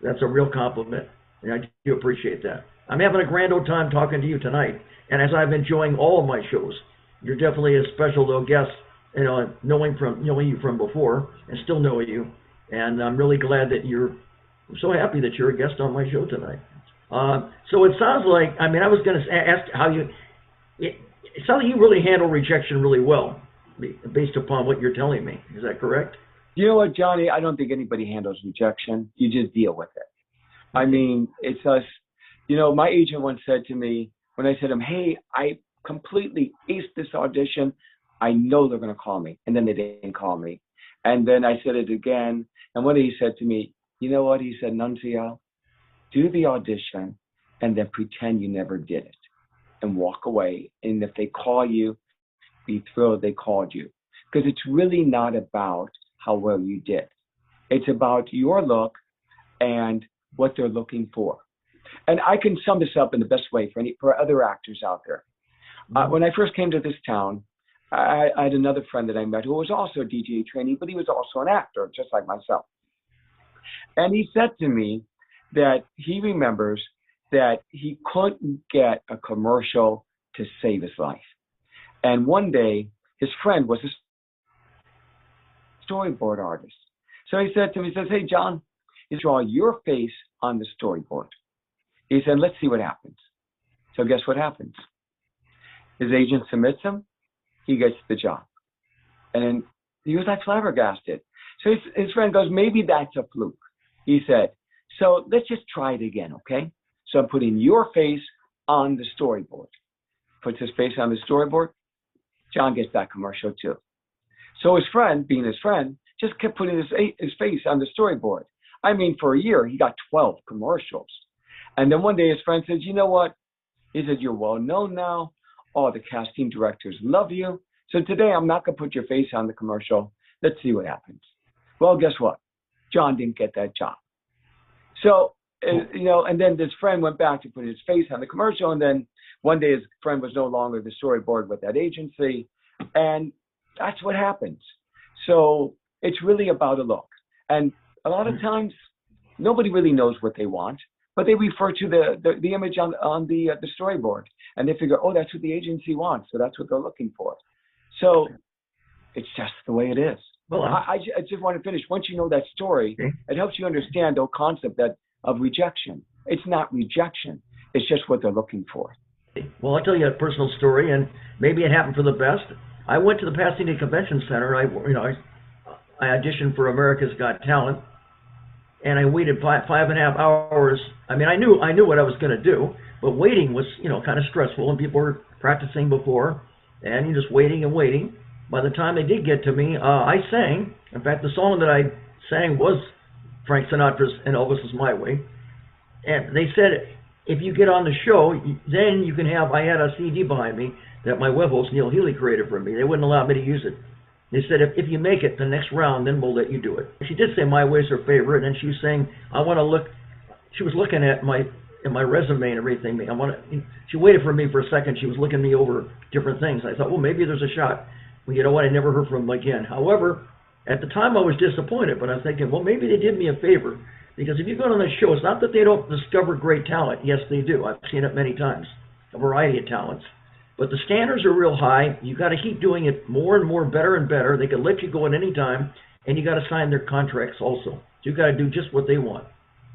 That's a real compliment, and I do appreciate that. I'm having a grand old time talking to you tonight, and as I'm enjoying all of my shows, you're definitely a special little guest. You know, knowing you from before and still knowing you, and I'm really glad that I'm so happy that you're a guest on my show tonight. So it sounds like, I mean, I was going to ask how you. It sounds like you really handle rejection really well, based upon what you're telling me. Is that correct? You know what, Johnny? I don't think anybody handles rejection. You just deal with it. I mean, it's us. You know, my agent once said to me, when I said to him, hey, I completely aced this audition. I know they're going to call me. And then they didn't call me. And then I said it again. And one day he said to me, you know what? He said, Nunzio, do the audition and then pretend you never did it. And walk away. And if they call you, be thrilled they called you. Because it's really not about how well you did. It's about your look and what they're looking for. And I can sum this up in the best way for other actors out there. When I first came to this town, I had another friend that I met who was also a DJ trainee, but he was also an actor, just like myself. And he said to me that he remembers that he couldn't get a commercial to save his life. And one day, his friend was a storyboard artist. So he said to me, he says, hey, John, you draw your face on the storyboard. He said, let's see what happens. So guess what happens? His agent submits him. He gets the job. And then he was like flabbergasted. So his friend goes, maybe that's a fluke. He said, so let's just try it again, okay? So I'm putting your face on the storyboard. Puts his face on the storyboard. John gets that commercial too. So his friend, being his friend, just kept putting his face on the storyboard. I mean, for a year, he got 12 commercials. And then one day his friend says, you know what? He said, you're well known now. All the casting directors love you. So today I'm not going to put your face on the commercial. Let's see what happens. Well, guess what? John didn't get that job. So, you know, and then this friend went back to put his face on the commercial. And then one day his friend was no longer the storyboard with that agency. And that's what happens. So it's really about a look. And a lot of times, nobody really knows what they want, but they refer to the image on the storyboard, and they figure, oh, that's what the agency wants, so that's what they're looking for. So it's just the way it is. Well, I just want to finish. Once you know that story, it helps you understand the concept of rejection. It's not rejection. It's just what they're looking for. well, I'll tell you a personal story, and maybe it happened for the best. I went to the Pasadena Convention Center. I auditioned for America's Got Talent, and I waited 5.5 hours. I mean, I knew what I was going to do, but waiting was, kind of stressful, and people were practicing before, and you're just waiting and waiting. By the time they did get to me, I sang. In fact, the song that I sang was Frank Sinatra's and Elvis's My Way. And they said, if you get on the show, then you can have, I had a CD behind me that my web host, Neil Healy, created for me. They wouldn't allow me to use it. They said, if you make it the next round, then we'll let you do it. She did say My Way is her favorite, and she was saying, I want to look, she was looking at my resume and everything. She waited for me for a second. She was looking me over different things. I thought, well, maybe there's a shot. Well, you know what? I never heard from them again. However, at the time I was disappointed, but I'm thinking, well, maybe they did me a favor. Because if you go on the show, it's not that they don't discover great talent. Yes, they do. I've seen it many times, a variety of talents. But the standards are real high. You got to keep doing it more and more, better and better. They can let you go at any time, and you got to sign their contracts also. So you got to do just what they want.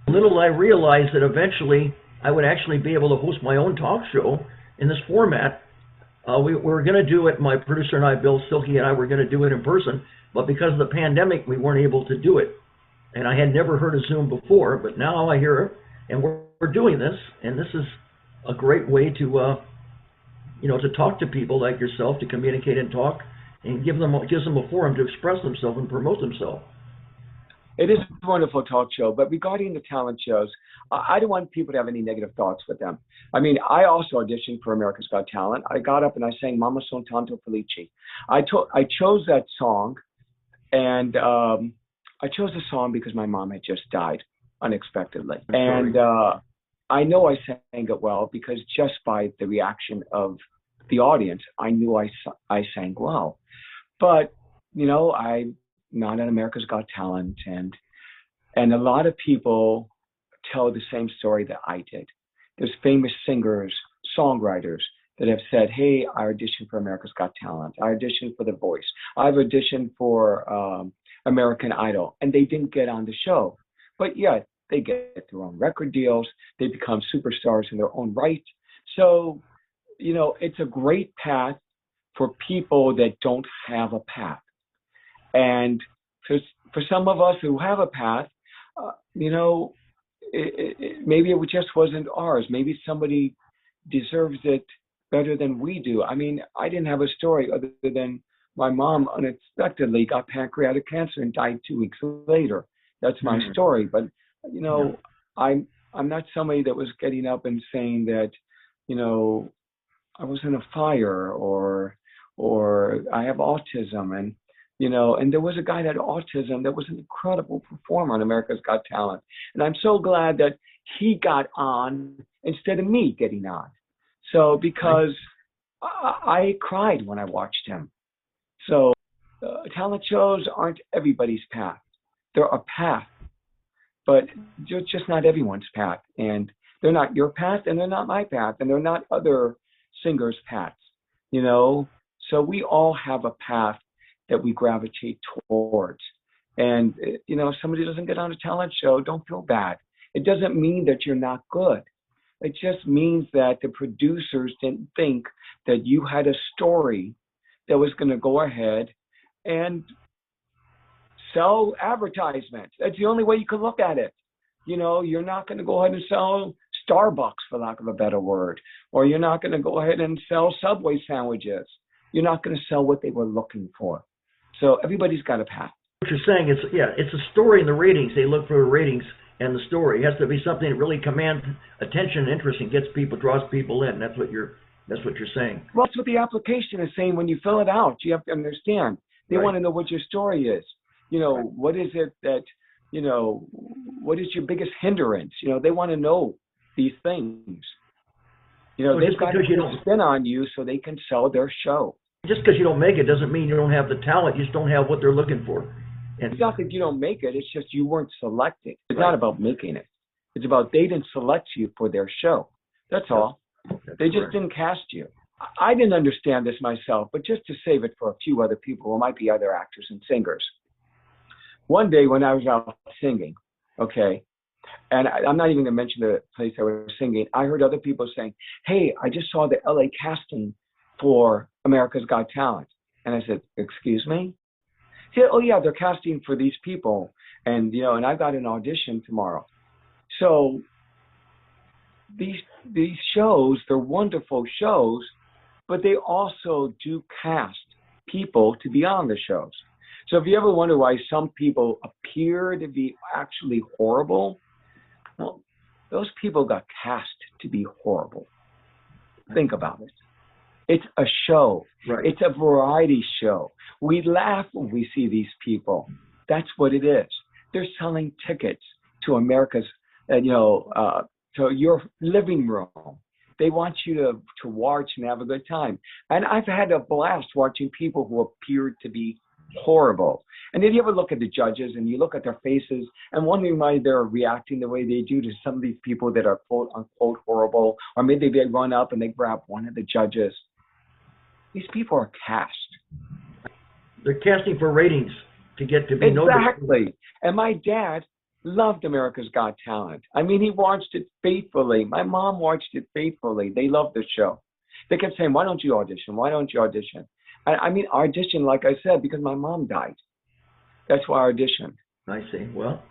Little I realized that eventually I would actually be able to host my own talk show in this format. We were going to do it, my producer and I, Bill Silky and I, were going to do it in person, but because of the pandemic, we weren't able to do it. And I had never heard of Zoom before, but now I hear it, and we're doing this, and this is a great way to, to talk to people like yourself, to communicate and talk, and gives them a forum to express themselves and promote themselves. It is a wonderful talk show, but regarding the talent shows, I don't want people to have any negative thoughts with them. I mean, I also auditioned for America's Got Talent. I got up and I sang Mama Son Tanto Felice. I chose that song, and I chose the song because my mom had just died unexpectedly. And I know I sang it well because just by the reaction of the audience, I knew I sang well. But, I'm not at America's Got Talent, and a lot of people tell the same story that I did. There's famous singers, songwriters that have said, hey, I auditioned for America's Got Talent. I auditioned for The Voice. I've auditioned for American Idol, and they didn't get on the show. But yet, they get their own record deals. They become superstars in their own right. So, it's a great path for people that don't have a path. And for some of us who have a path, maybe it just wasn't ours. Maybe somebody deserves it better than we do. I mean, I didn't have a story other than my mom unexpectedly got pancreatic cancer and died 2 weeks later. That's my story. But, I'm not somebody that was getting up and saying that, I was in a fire or I have autism. And there was a guy that had autism that was an incredible performer on America's Got Talent. And I'm so glad that he got on instead of me getting on. So because I cried when I watched him. So talent shows aren't everybody's path. They're a path, but they're just not everyone's path. And they're not your path, and they're not my path, and they're not other singers' paths, So we all have a path that we gravitate towards. And, if somebody doesn't get on a talent show, don't feel bad. It doesn't mean that you're not good. It just means that the producers didn't think that you had a story that was going to go ahead and sell advertisements. That's the only way you could look at it. You're not going to go ahead and sell Starbucks, for lack of a better word, or you're not going to go ahead and sell Subway sandwiches. You're not going to sell what they were looking for. So everybody's got a path. What you're saying is, it's a story in the ratings. They look for the ratings and the story. It has to be something that really commands attention and interest and draws people in. That's what you're saying. Well, that's what the application is saying. When you fill it out, you have to understand. They want to know what your story is. What is it that, what is your biggest hindrance? They want to know these things. They've got to put a spin on you so they can sell their show. just because you don't make it doesn't mean you don't have the talent. You just don't have what they're looking for. And It's not that you don't make it. It's just you weren't selected. It's right. not about making it. It's about they didn't select you for their show. That's all. That's They just correct. didn't cast you. I didn't understand this myself, but just to save it for a few other people who might be other actors and singers. One day when I was out singing, okay, and I'm not even going to mention the place I was singing, I heard other people saying, "Hey, I just saw the LA casting for America's Got Talent." And I said, "Excuse me?" He said, "Oh yeah, they're casting for these people, and and I've got an audition tomorrow." So these shows, they're wonderful shows, but they also do cast people to be on the shows. So if you ever wonder why some people appear to be actually horrible, well, those people got cast to be horrible. Think about it. It's a show. Right. It's a variety show. We laugh when we see these people. That's what it is. They're selling tickets to America's, to your living room. They want you to watch and have a good time. And I've had a blast watching people who appeared to be horrible. And then you ever look at the judges and you look at their faces and wondering why they're reacting the way they do to some of these people that are quote unquote horrible, or maybe they run up and they grab one of the judges. These people are cast. They're casting for ratings to get to be noticed. Exactly. And my dad loved America's Got Talent. I mean, he watched it faithfully. My mom watched it faithfully. They loved the show. They kept saying, "Why don't you audition? Why don't you audition?" I mean, audition, like I said, because my mom died. That's why I auditioned. I see. Well,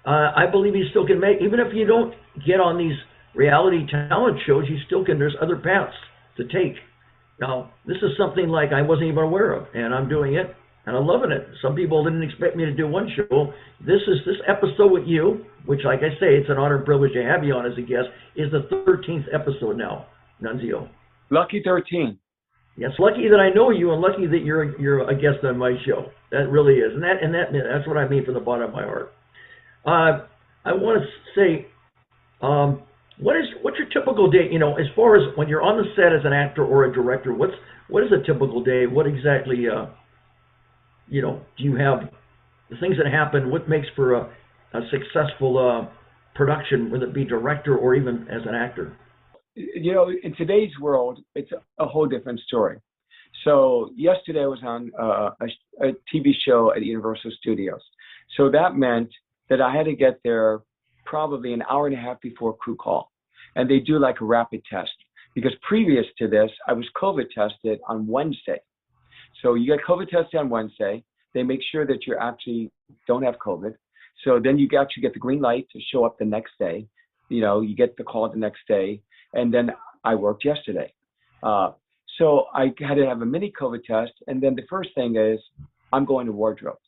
I believe you still can make, even if you don't get on these reality talent shows, you still can. There's other paths to take. Now, this is something like I wasn't even aware of, and I'm doing it, and I'm loving it. Some people didn't expect me to do one show. This episode with you, which, like I say, it's an honor and privilege to have you on as a guest, is the 13th episode now, Nunzio. Lucky 13. Yes, lucky that I know you, and lucky that you're a guest on my show. That really is, and that's what I mean from the bottom of my heart. I want to say, what's your typical day? As far as when you're on the set as an actor or a director, what is a typical day? What exactly, do you have the things that happen? What makes for a successful production, whether it be director or even as an actor? In today's world, it's a whole different story. So yesterday I was on a TV show at Universal Studios. So that meant that I had to get there probably an hour and a half before crew call. And they do like a rapid test. Because previous to this, I was COVID tested on Wednesday. So you get COVID tested on Wednesday. They make sure that you actually don't have COVID. So then you actually get the green light to show up the next day. You get the call the next day. And then I worked yesterday. So I had to have a mini COVID test. And then the first thing is, I'm going to wardrobe.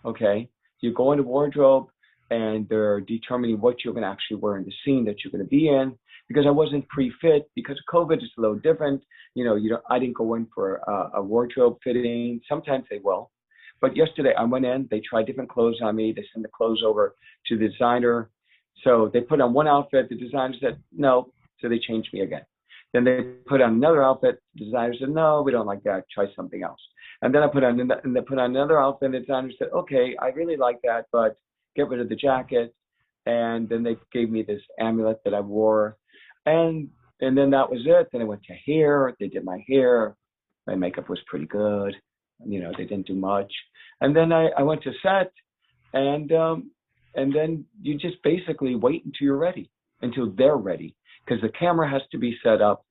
Okay? You go into wardrobe and they're determining what you're going to actually wear in the scene that you're going to be in. Because I wasn't pre-fit, because COVID is a little different. I didn't go in for a wardrobe fitting. Sometimes they will. But yesterday I went in, they tried different clothes on me. They sent the clothes over to the designer. So they put on one outfit. The designer said, no. So they changed me again. Then they put on another outfit. The designer said, no, we don't like that. Try something else. And then I put on another outfit. And the designer said, okay, I really like that, but get rid of the jacket. And then they gave me this amulet that I wore. And then that was it. Then I went to hair. They did my hair. My makeup was pretty good. They didn't do much. And then I went to set. And then you just basically wait until you're ready, until they're ready. Because the camera has to be set up.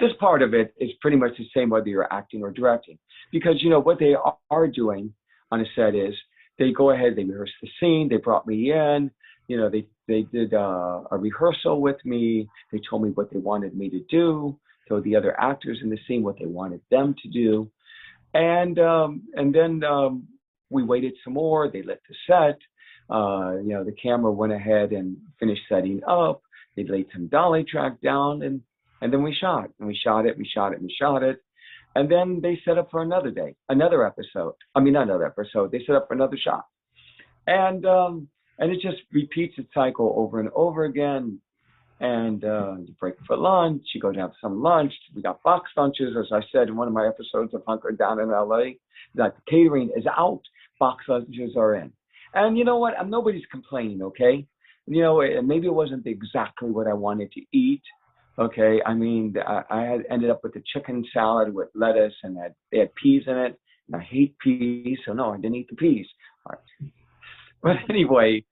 This part of it is pretty much the same whether you're acting or directing. Because, what they are doing on a set is they go ahead, they rehearse the scene, they brought me in, they did a rehearsal with me, they told me what they wanted me to do, told the other actors in the scene what they wanted them to do. And then we waited some more, they lit the set, the camera went ahead and finished setting up. They laid some dolly track down, and then we shot. And we shot it. And then they set up for another day, another episode. I mean, not another episode. They set up for another shot. And it just repeats its cycle over and over again. And you break for lunch, you go to have some lunch. We got box lunches, as I said in one of my episodes of Hunker down in LA, that the catering is out, box lunches are in. And you know what? Nobody's complaining, okay? You know, maybe it wasn't exactly what I wanted to eat, okay? I mean, I had ended up with a chicken salad with lettuce and they had peas in it. And I hate peas, so no, I didn't eat the peas. All right. But anyway,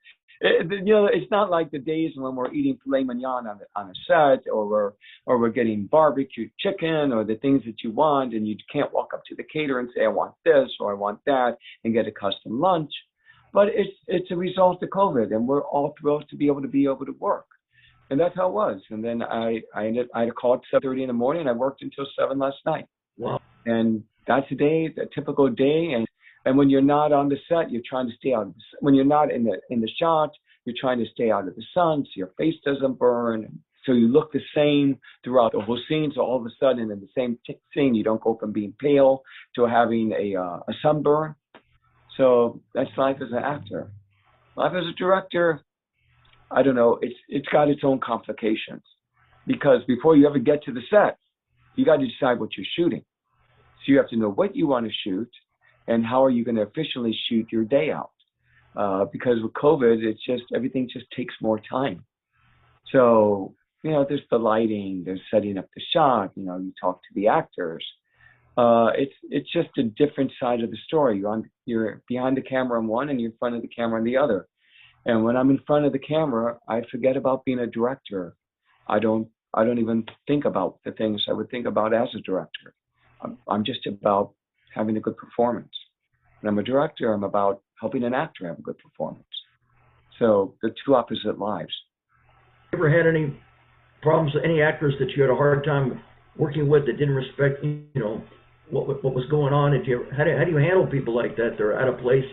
you know, it's not like the days when we're eating filet mignon on a set, or we're getting barbecue chicken, or the things that you want, and you can't walk up to the caterer and say, I want this or I want that, and get a custom lunch. But it's a result of COVID, and we're all thrilled to be able to work. And that's how it was. And then I had a call at 7:30 in the morning, and I worked until 7 last night. Wow. And that's a typical day. And when you're not on the set, you're trying to stay out of the sun. When you're not in the shot, you're trying to stay out of the sun so your face doesn't burn. So you look the same throughout the whole scene. So all of a sudden in the same scene, you don't go from being pale to having a sunburn. So that's life as an actor. Life as a director, I don't know, it's got its own complications. Because before you ever get to the set, you got to decide what you're shooting. So you have to know what you want to shoot, and how are you going to efficiently shoot your day out? Because with COVID, everything just takes more time. So, you know, there's the lighting, there's setting up the shot, you know, you talk to the actors. It's just a different side of the story. You're behind the camera on one, and you're in front of the camera on the other. And when I'm in front of the camera, I forget about being a director. I don't even think about the things I would think about as a director. I'm just about having a good performance. When I'm a director, I'm about helping an actor have a good performance. So the two opposite lives. You ever had any problems with any actors that you had a hard time working with that didn't respect, you know, what was going on? How do you handle people like that? They're out of place.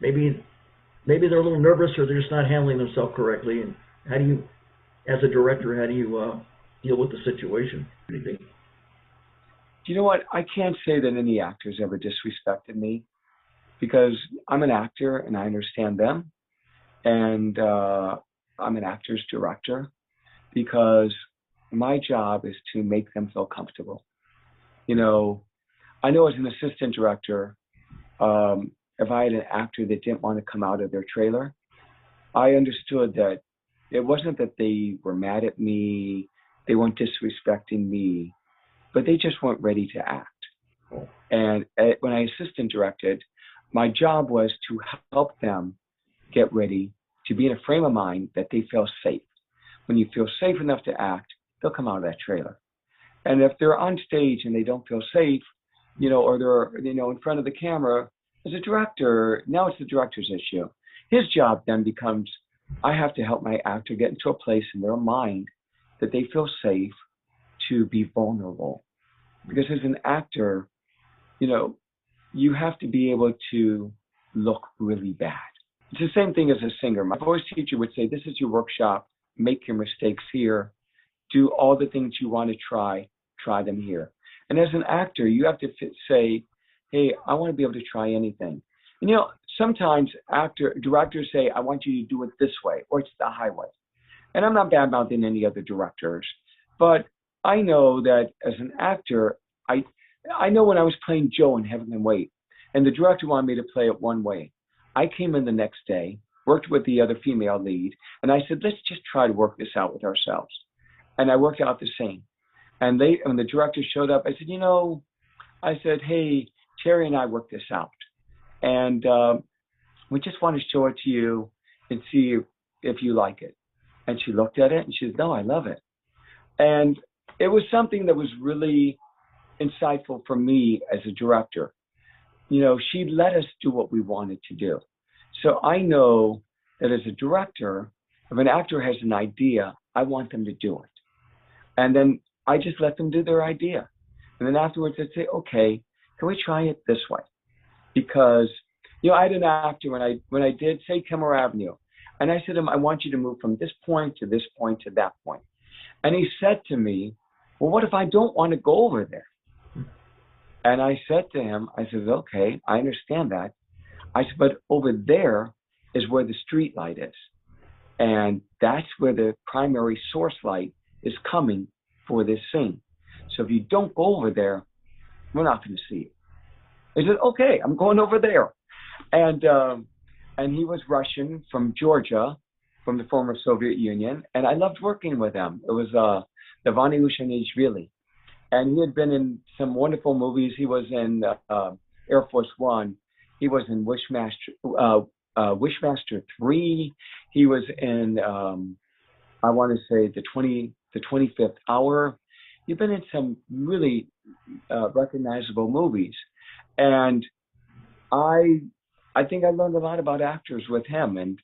Maybe they're a little nervous, or they're just not handling themselves correctly. And how do you, as a director, deal with the situation? Anything? You know what? I can't say that any actors ever disrespected me, because I'm an actor and I understand them, and I'm an actor's director, because my job is to make them feel comfortable. You know, I know as an assistant director, if I had an actor that didn't want to come out of their trailer, I understood that it wasn't that they were mad at me, they weren't disrespecting me, but they just weren't ready to act. And when I assistant directed, my job was to help them get ready, to be in a frame of mind that they feel safe. When you feel safe enough to act, they'll come out of that trailer. And if they're on stage and they don't feel safe, you know, or they're, you know, in front of the camera, as a director, now it's the director's issue. His job then becomes, I have to help my actor get into a place in their mind that they feel safe to be vulnerable. Because as an actor, you know, you have to be able to look really bad. It's the same thing as a singer. My voice teacher would say, this is your workshop, make your mistakes here, do all the things you want to try them here. And as an actor, you have to say, hey, I want to be able to try anything. And you know, sometimes directors say, I want you to do it this way, or it's the highway. And I'm not bad-mouthing any other directors, but I know that as an actor, I know when I was playing Joe in Heaven and Wait, and the director wanted me to play it one way. I came in the next day, worked with the other female lead, and I said, let's just try to work this out with ourselves. And I worked out the same. And when the director showed up, I said, you know, hey, Terry and I worked this out. And we just want to show it to you and see if you like it. And she looked at it and she said, no, I love it. And it was something that was really insightful for me as a director. You know, she let us do what we wanted to do. So I know that as a director, if an actor has an idea, I want them to do it. And then I just let them do their idea. And then afterwards I'd say, okay, can we try it this way? Because, you know, I had an actor when I did, say, Kimmer Avenue, and I said to him, I want you to move from this point to this point to that point. And he said to me, well, what if I don't want to go over there? And I said to him, I said, okay, I understand that. I said, but over there is where the street light is. And that's where the primary source light is coming for this scene. So if you don't go over there, we're not going to see it. He said, okay, I'm going over there. And he was Russian from Georgia, from the former Soviet Union. And I loved working with him. It was Levani Ushanishvili. And he had been in some wonderful movies. He was in Air Force One. He was in Wishmaster 3. He was in, I want to say, the 25th Hour. He's been in some really recognizable movies. And I think I learned a lot about actors with him. And,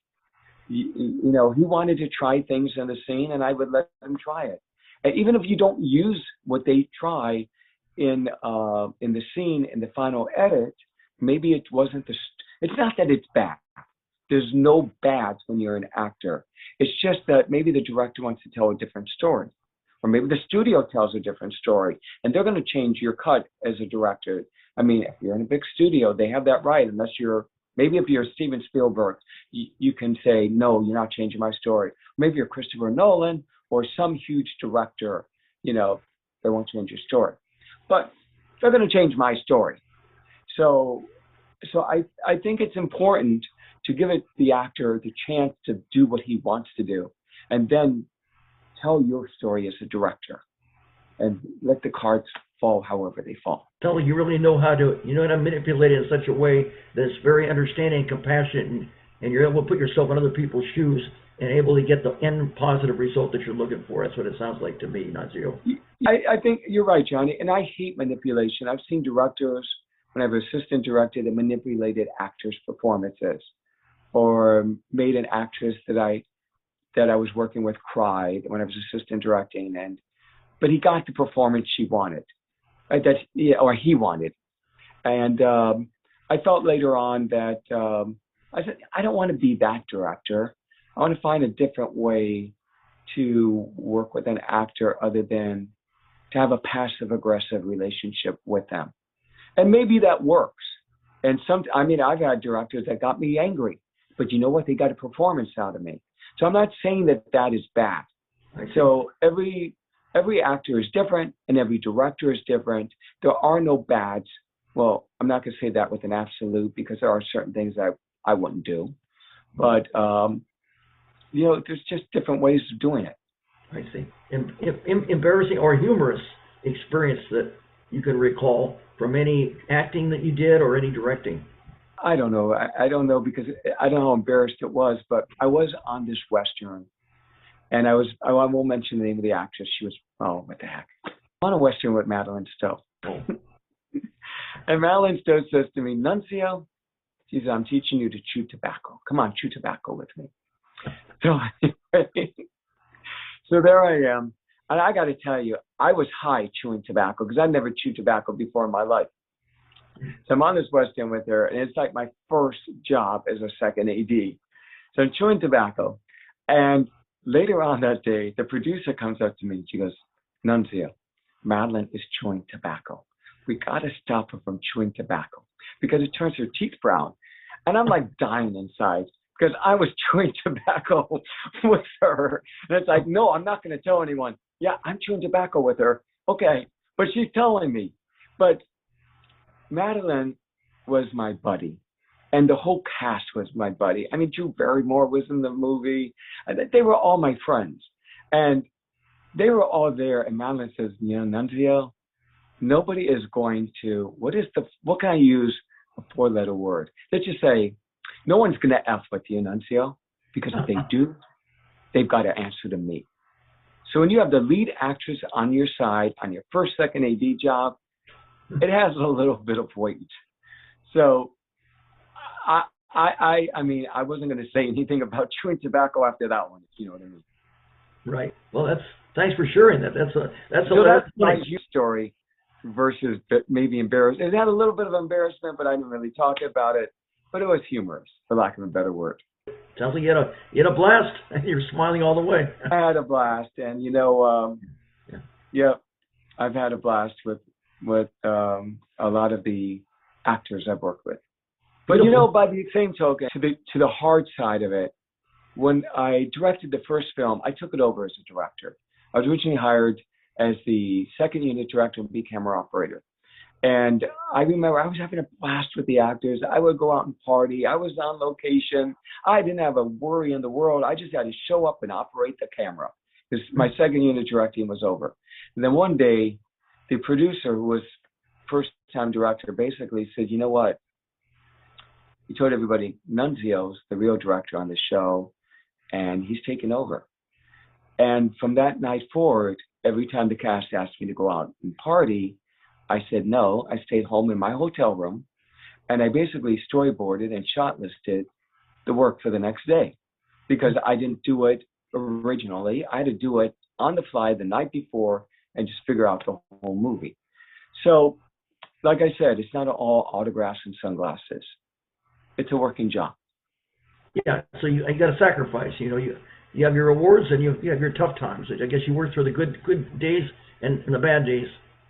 you know, he wanted to try things in the scene, and I would let him try it. And even if you don't use what they try in the scene, in the final edit, maybe it wasn't it's not that it's bad. There's no bads when you're an actor. It's just that maybe the director wants to tell a different story. Or maybe the studio tells a different story, and they're going to change your cut as a director. I mean, if you're in a big studio, they have that right, unless maybe if you're Steven Spielberg, you can say, no, you're not changing my story. Maybe you're Christopher Nolan or some huge director, you know, they won't change your story. But they're going to change my story. So I think it's important to give the actor the chance to do what he wants to do, and then tell your story as a director, and let the cards fall however they fall. Tell you really know how to manipulate it in such a way that it's very understanding and compassionate, and you're able to put yourself in other people's shoes and able to get the end positive result that you're looking for. That's what it sounds like to me, Nunzio. I think you're right, Johnny, and I hate manipulation. I've seen directors, when I've assistant directed, that manipulated actors' performances, or made an actress that I was working with cry when I was assistant directing, but he got the performance she wanted, or he wanted. And I felt later on that I said, I don't want to be that director. I want to find a different way to work with an actor other than to have a passive-aggressive relationship with them. And maybe that works. And I've had directors that got me angry, but you know what? They got a performance out of me. So I'm not saying that is bad. So every actor is different, and every director is different. There are no bads. Well, I'm not going to say that with an absolute, because there are certain things that I wouldn't do. But, you know, there's just different ways of doing it. I see. Embarrassing or humorous experience that you can recall from any acting that you did or any directing? I don't know. I don't know, because I don't know how embarrassed it was, but I was on this Western, and I won't mention the name of the actress. She was, what the heck. I'm on a Western with Madeline Stowe. Oh. And Madeline Stowe says to me, Nunzio, she says, I'm teaching you to chew tobacco. Come on, chew tobacco with me. So there I am. And I got to tell you, I was high chewing tobacco, because I'd never chewed tobacco before in my life. So I'm on this Western with her, and it's like my first job as a second AD. So I'm chewing tobacco. And later on that day, the producer comes up to me and she goes, Nunzio, Madeline is chewing tobacco. We got to stop her from chewing tobacco, because it turns her teeth brown. And I'm like dying inside, because I was chewing tobacco with her. And it's like, no, I'm not going to tell anyone. Yeah, I'm chewing tobacco with her. Okay. But she's telling me. But Madeline was my buddy, and the whole cast was my buddy. I mean, Drew Barrymore was in the movie. They were all my friends, and they were all there. And Madeline says, Nunzio, nobody is going to, what can I use a 4-letter word? Let's just say, no one's going to F with you, Nunzio, because if they do, they've got to answer to me. So when you have the lead actress on your side, on your first, second AD job, it has a little bit of weight. So I mean, I wasn't going to say anything about chewing tobacco after that one, if you know what I mean. Right. Well, thanks for sharing that. That's my story versus maybe embarrassed. It had a little bit of embarrassment, but I didn't really talk about it. But it was humorous, for lack of a better word. Sounds like you had a blast. You're smiling all the way. I had a blast, and I've had a blast with a lot of the actors I've worked with. But by the same token, to the hard side of it, when I directed the first film, I took it over as a director. I was originally hired as the second unit director and B camera operator. And I remember I was having a blast with the actors. I would go out and party. I was on location. I didn't have a worry in the world. I just had to show up and operate the camera because my second unit directing was over. And then one day, the producer, who was first time director, basically said, you know what? He told everybody, Nunzio's the real director on the show, and he's taken over. And from that night forward, every time the cast asked me to go out and party, I said no. I stayed home in my hotel room, and I basically storyboarded and shot listed the work for the next day because I didn't do it originally. I had to do it on the fly the night before and just figure out the whole movie. So, like I said, it's not all autographs and sunglasses. It's a working job. Yeah, so you got to sacrifice. You have your awards and you have your tough times. I guess you work through the good days and the bad days,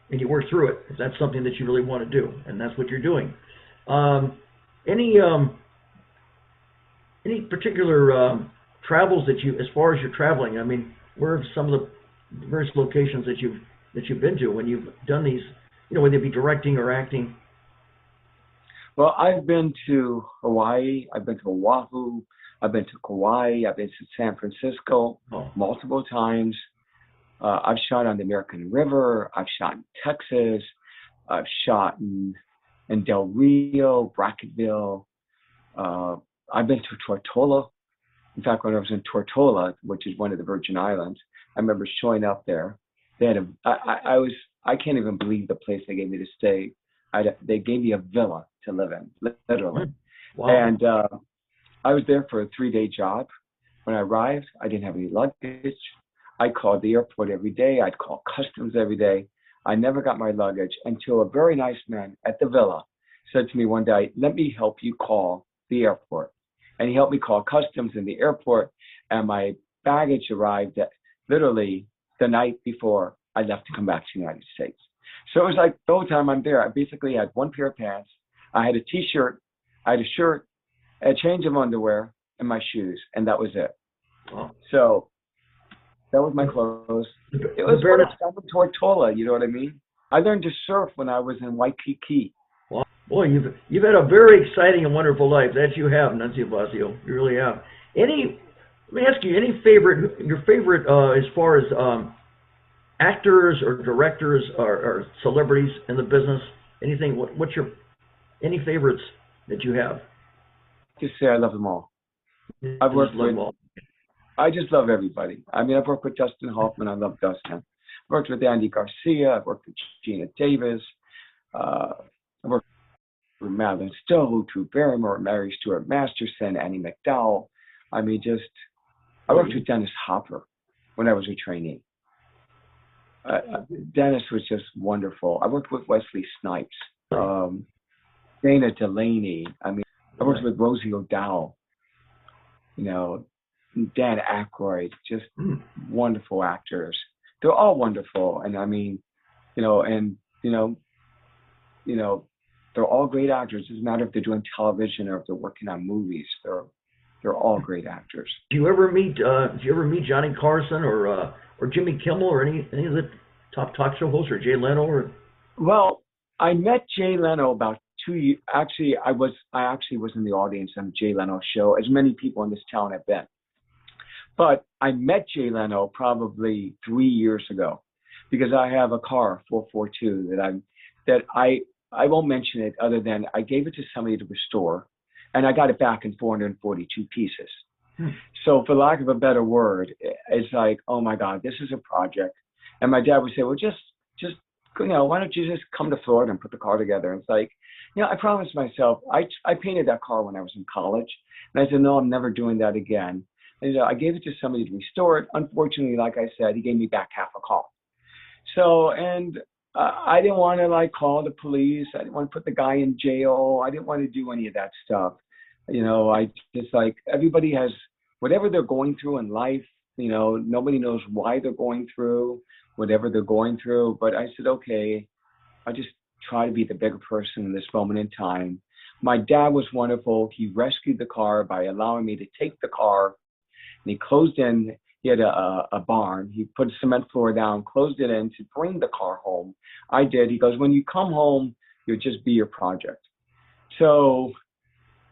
and you work through it. If that's something that you really want to do, and that's what you're doing. Any particular travels that you, as far as you're traveling? I mean, where are some of the various locations that you've been to when you've done these? Whether it be directing or acting. Well, I've been to Hawaii, I've been to Oahu, I've been to Kauai, I've been to San Francisco multiple times. I've shot on the American River, I've shot in Texas, I've shot in Del Rio, Bracketville. I've been to Tortola. In fact, when I was in Tortola, which is one of the Virgin Islands, I remember showing up there. They had I can't even believe the place they gave me to stay. They gave me a villa to live in, literally. Wow. And I was there for a 3-day job. When I arrived, I didn't have any luggage. I called the airport every day. I'd call customs every day. I never got my luggage until a very nice man at the villa said to me one day, let me help you call the airport. And he helped me call customs in the airport. And my baggage arrived literally the night before I left to come back to the United States. So it was like the whole time I'm there, I basically had one pair of pants, I had a t-shirt, I had a shirt, a change of underwear, and my shoes, and that was it. Wow. So that was my clothes. It was when I was in Tortola, you know what I mean? I learned to surf when I was in Waikiki. Wow. Boy, you've had a very exciting and wonderful life. That you have, Nunzio Fazio. You really have. Let me ask you, your favorite as far as actors or directors or celebrities in the business? Anything? What's any favorites that you have? Just say I love them all. I've worked with them all. I just love everybody. I mean, I've worked with Dustin Hoffman. I love Dustin. I've worked with Andy Garcia. I've worked with Gina Davis. I've worked with Madeline Stowe, Drew Barrymore, Mary Stuart Masterson, Annie McDowell. I mean, I worked with Dennis Hopper when I was a trainee. Dennis was just wonderful. I worked with Wesley Snipes, Dana Delaney. I mean, I worked with Rosie O'Dowd, Dan Aykroyd, just wonderful actors. They're all wonderful. And I mean, they're all great actors. It doesn't matter if they're doing television or if they're working on movies. They're all great actors. Did you ever meet Johnny Carson or Jimmy Kimmel or any of the top talk show hosts, or Jay Leno? Or? Well, I met Jay Leno about 2 years. Actually, I actually was in the audience on Jay Leno's show, as many people in this town have been. But I met Jay Leno probably 3 years ago because I have a car, 442, that I won't mention it other than I gave it to somebody to restore, and I got it back in 442 pieces. So for lack of a better word, it's like, oh my God, this is a project. And my dad would say, well, just why don't you just come to Florida and put the car together? And it's like, I promised myself, I painted that car when I was in college. And I said, no, I'm never doing that again. And I gave it to somebody to restore it. Unfortunately, like I said, he gave me back half a car. So, and I didn't want to call the police. I didn't want to put the guy in jail. I didn't want to do any of that stuff. I just everybody has whatever they're going through in life. Nobody knows why they're going through whatever they're going through. But I said, okay, I'll just try to be the bigger person in this moment in time. My dad was wonderful. He rescued the car by allowing me to take the car and he closed in. He had a barn. He put a cement floor down, closed it in to bring the car home. I did. He goes, when you come home, you'll just be your project. So,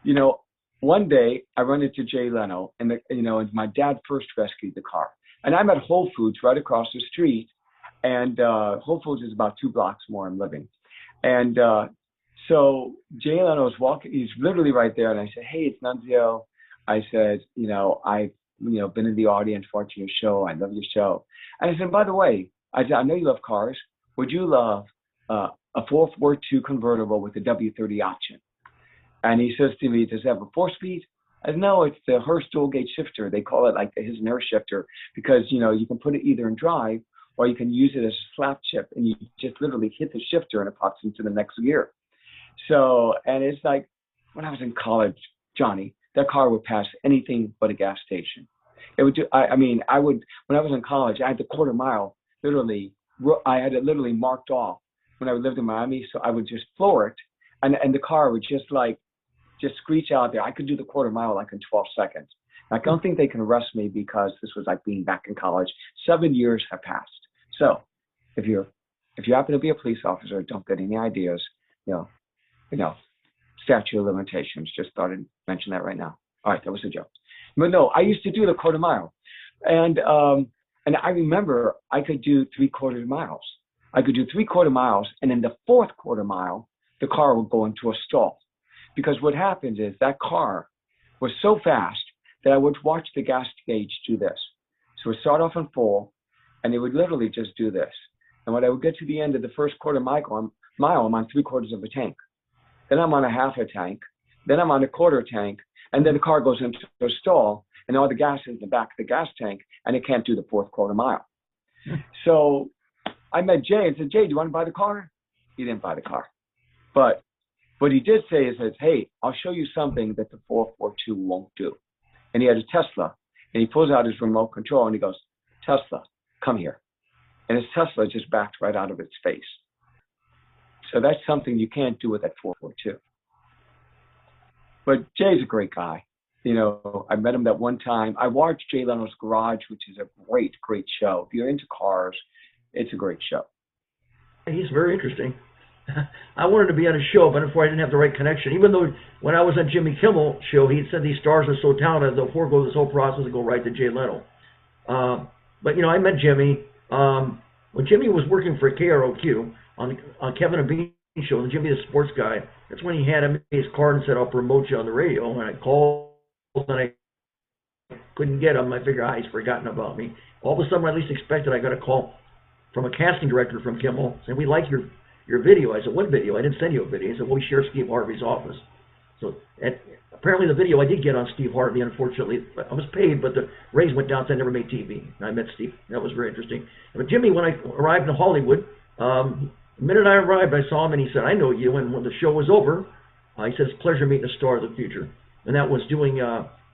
you know, one day I run into Jay Leno, and and my dad first rescued the car. And I'm at Whole Foods right across the street, and Whole Foods is about 2 blocks more I'm living. And so Jay Leno is walking. He's literally right there, and I said, "Hey, it's Nunzio." I said, I've been in the audience watching your show. I love your show. And I said, by the way, I said, I know you love cars. Would you love a 442 convertible with a W30 option? And he says to me, does it have a 4-speed? I said, no, it's the Hurst dual gauge shifter. They call it like his nerve shifter because, you can put it either in drive or you can use it as a slap chip, and you just literally hit the shifter and it pops into the next gear. So, and it's like when I was in college, Johnny, that car would pass anything but a gas station. It would do. When I was in college, I had the quarter mile literally. I had it literally marked off when I lived in Miami. So I would just floor it, and the car would just screech out there. I could do the quarter mile like in 12 seconds. I don't think they can arrest me because this was like being back in college. 7 years have passed. So if you happen to be a police officer, don't get any ideas. Statute of limitations. Just started to mention that right now. All right, that was a joke. But no, I used to do the quarter mile, and I remember I could do 3/4 miles. I could do 3/4 miles, and in the 4th quarter mile, the car would go into a stall, because what happens is that car was so fast that I would watch the gas gauge do this. So it would start off in full, and it would literally just do this. And when I would get to the end of the 1st quarter mile, I'm on 3/4 of a tank. Then I'm on a half a tank. Then I'm on a quarter tank. And then the car goes into a stall, and all the gas is in the back of the gas tank, and it can't do the 4th quarter mile. So I met Jay and said, Jay, do you want to buy the car? He didn't buy the car. But what he did say is, hey, I'll show you something that the 442 won't do. And he had a Tesla, and he pulls out his remote control, and he goes, Tesla, come here. And his Tesla just backed right out of its face. So that's something you can't do with that 442. But Jay's a great guy. I met him that one time. I watched Jay Leno's Garage, which is a great, great show. If you're into cars, it's a great show. He's very interesting. I wanted to be on his show, but before I didn't have the right connection. Even though when I was on Jimmy Kimmel's show, he said these stars are so talented, they'll forego this whole process and go right to Jay Leno. But I met Jimmy when Jimmy was working for KROQ on Kevin and Bean show, and Jimmy the sports guy. That's when he had his card and said, I'll promote you on the radio. And I called, and I couldn't get him. I figured, he's forgotten about me. All of a sudden, when I least expected, I got a call from a casting director from Kimmel saying, we like your video. I said, what video? I didn't send you a video. He said, well, we share Steve Harvey's office. So apparently the video I did get on Steve Harvey, unfortunately, I was paid, but the ratings went down, so I never made TV. And I met Steve. That was very interesting. But Jimmy, when I arrived in Hollywood, the minute I arrived, I saw him, and he said, I know you. And when the show was over, he said, it's a pleasure meeting the star of the future. And that was doing, it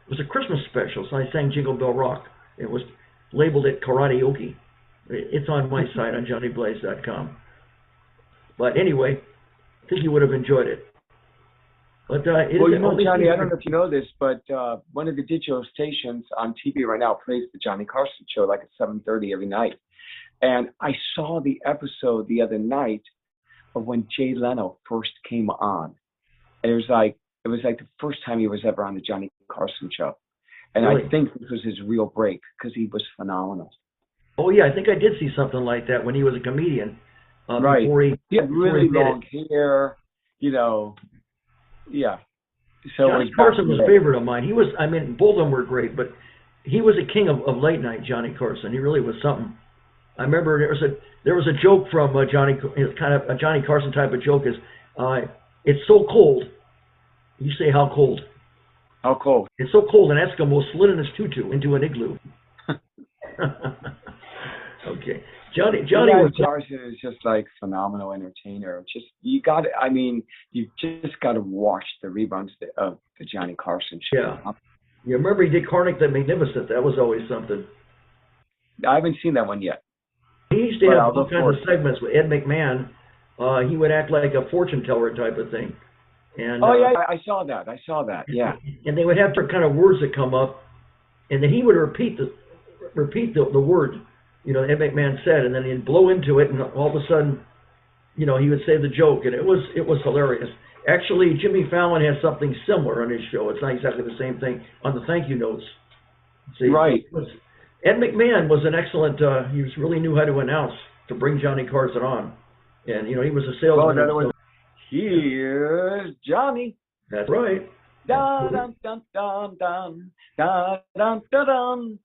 was a Christmas special, so I sang Jingle Bell Rock. It was labeled it karaoke. It's on my site on JohnnyBlaze.com. But anyway, I think you would have enjoyed it. But Johnny, I don't know if you know this, but one of the digital stations on TV right now plays the Johnny Carson show like at 7:30 every night. And I saw the episode the other night of when Jay Leno first came on. And it was like the first time he was ever on the Johnny Carson show. And really? I think this was his real break because he was phenomenal. Oh, yeah, I think I did see something like that when he was a comedian. Right. He had really long hair, yeah. So Johnny Carson was a favorite of mine. He was, both of them were great, but he was a king of late night, Johnny Carson. He really was something. I remember there was a joke from Johnny, it's kind of a Johnny Carson type of joke is, it's so cold. You say, how cold? How cold? It's so cold, an Eskimo slid in his tutu into an igloo. Okay. Johnny Carson is just like phenomenal entertainer. You just got to watch the reruns of the Johnny Carson show. Yeah. You remember he did Karnak the Magnificent. That was always something. I haven't seen that one yet. He used to have all kinds of segments with Ed McMahon. He would act like a fortune teller type of thing. And yeah, I saw that. Yeah. And they would have different kind of words that come up. and then he would repeat the word, that Ed McMahon said, and then he'd blow into it, and all of a sudden, he would say the joke, and it was hilarious. Actually, Jimmy Fallon has something similar on his show. It's not exactly the same thing on the thank you notes. See, right. Ed McMahon was an excellent. He really knew how to announce to bring Johnny Carson on, and he was a salesman. Well, in other words, here's Johnny. That's right. Dun dun dun dun dun dun dun dun dun.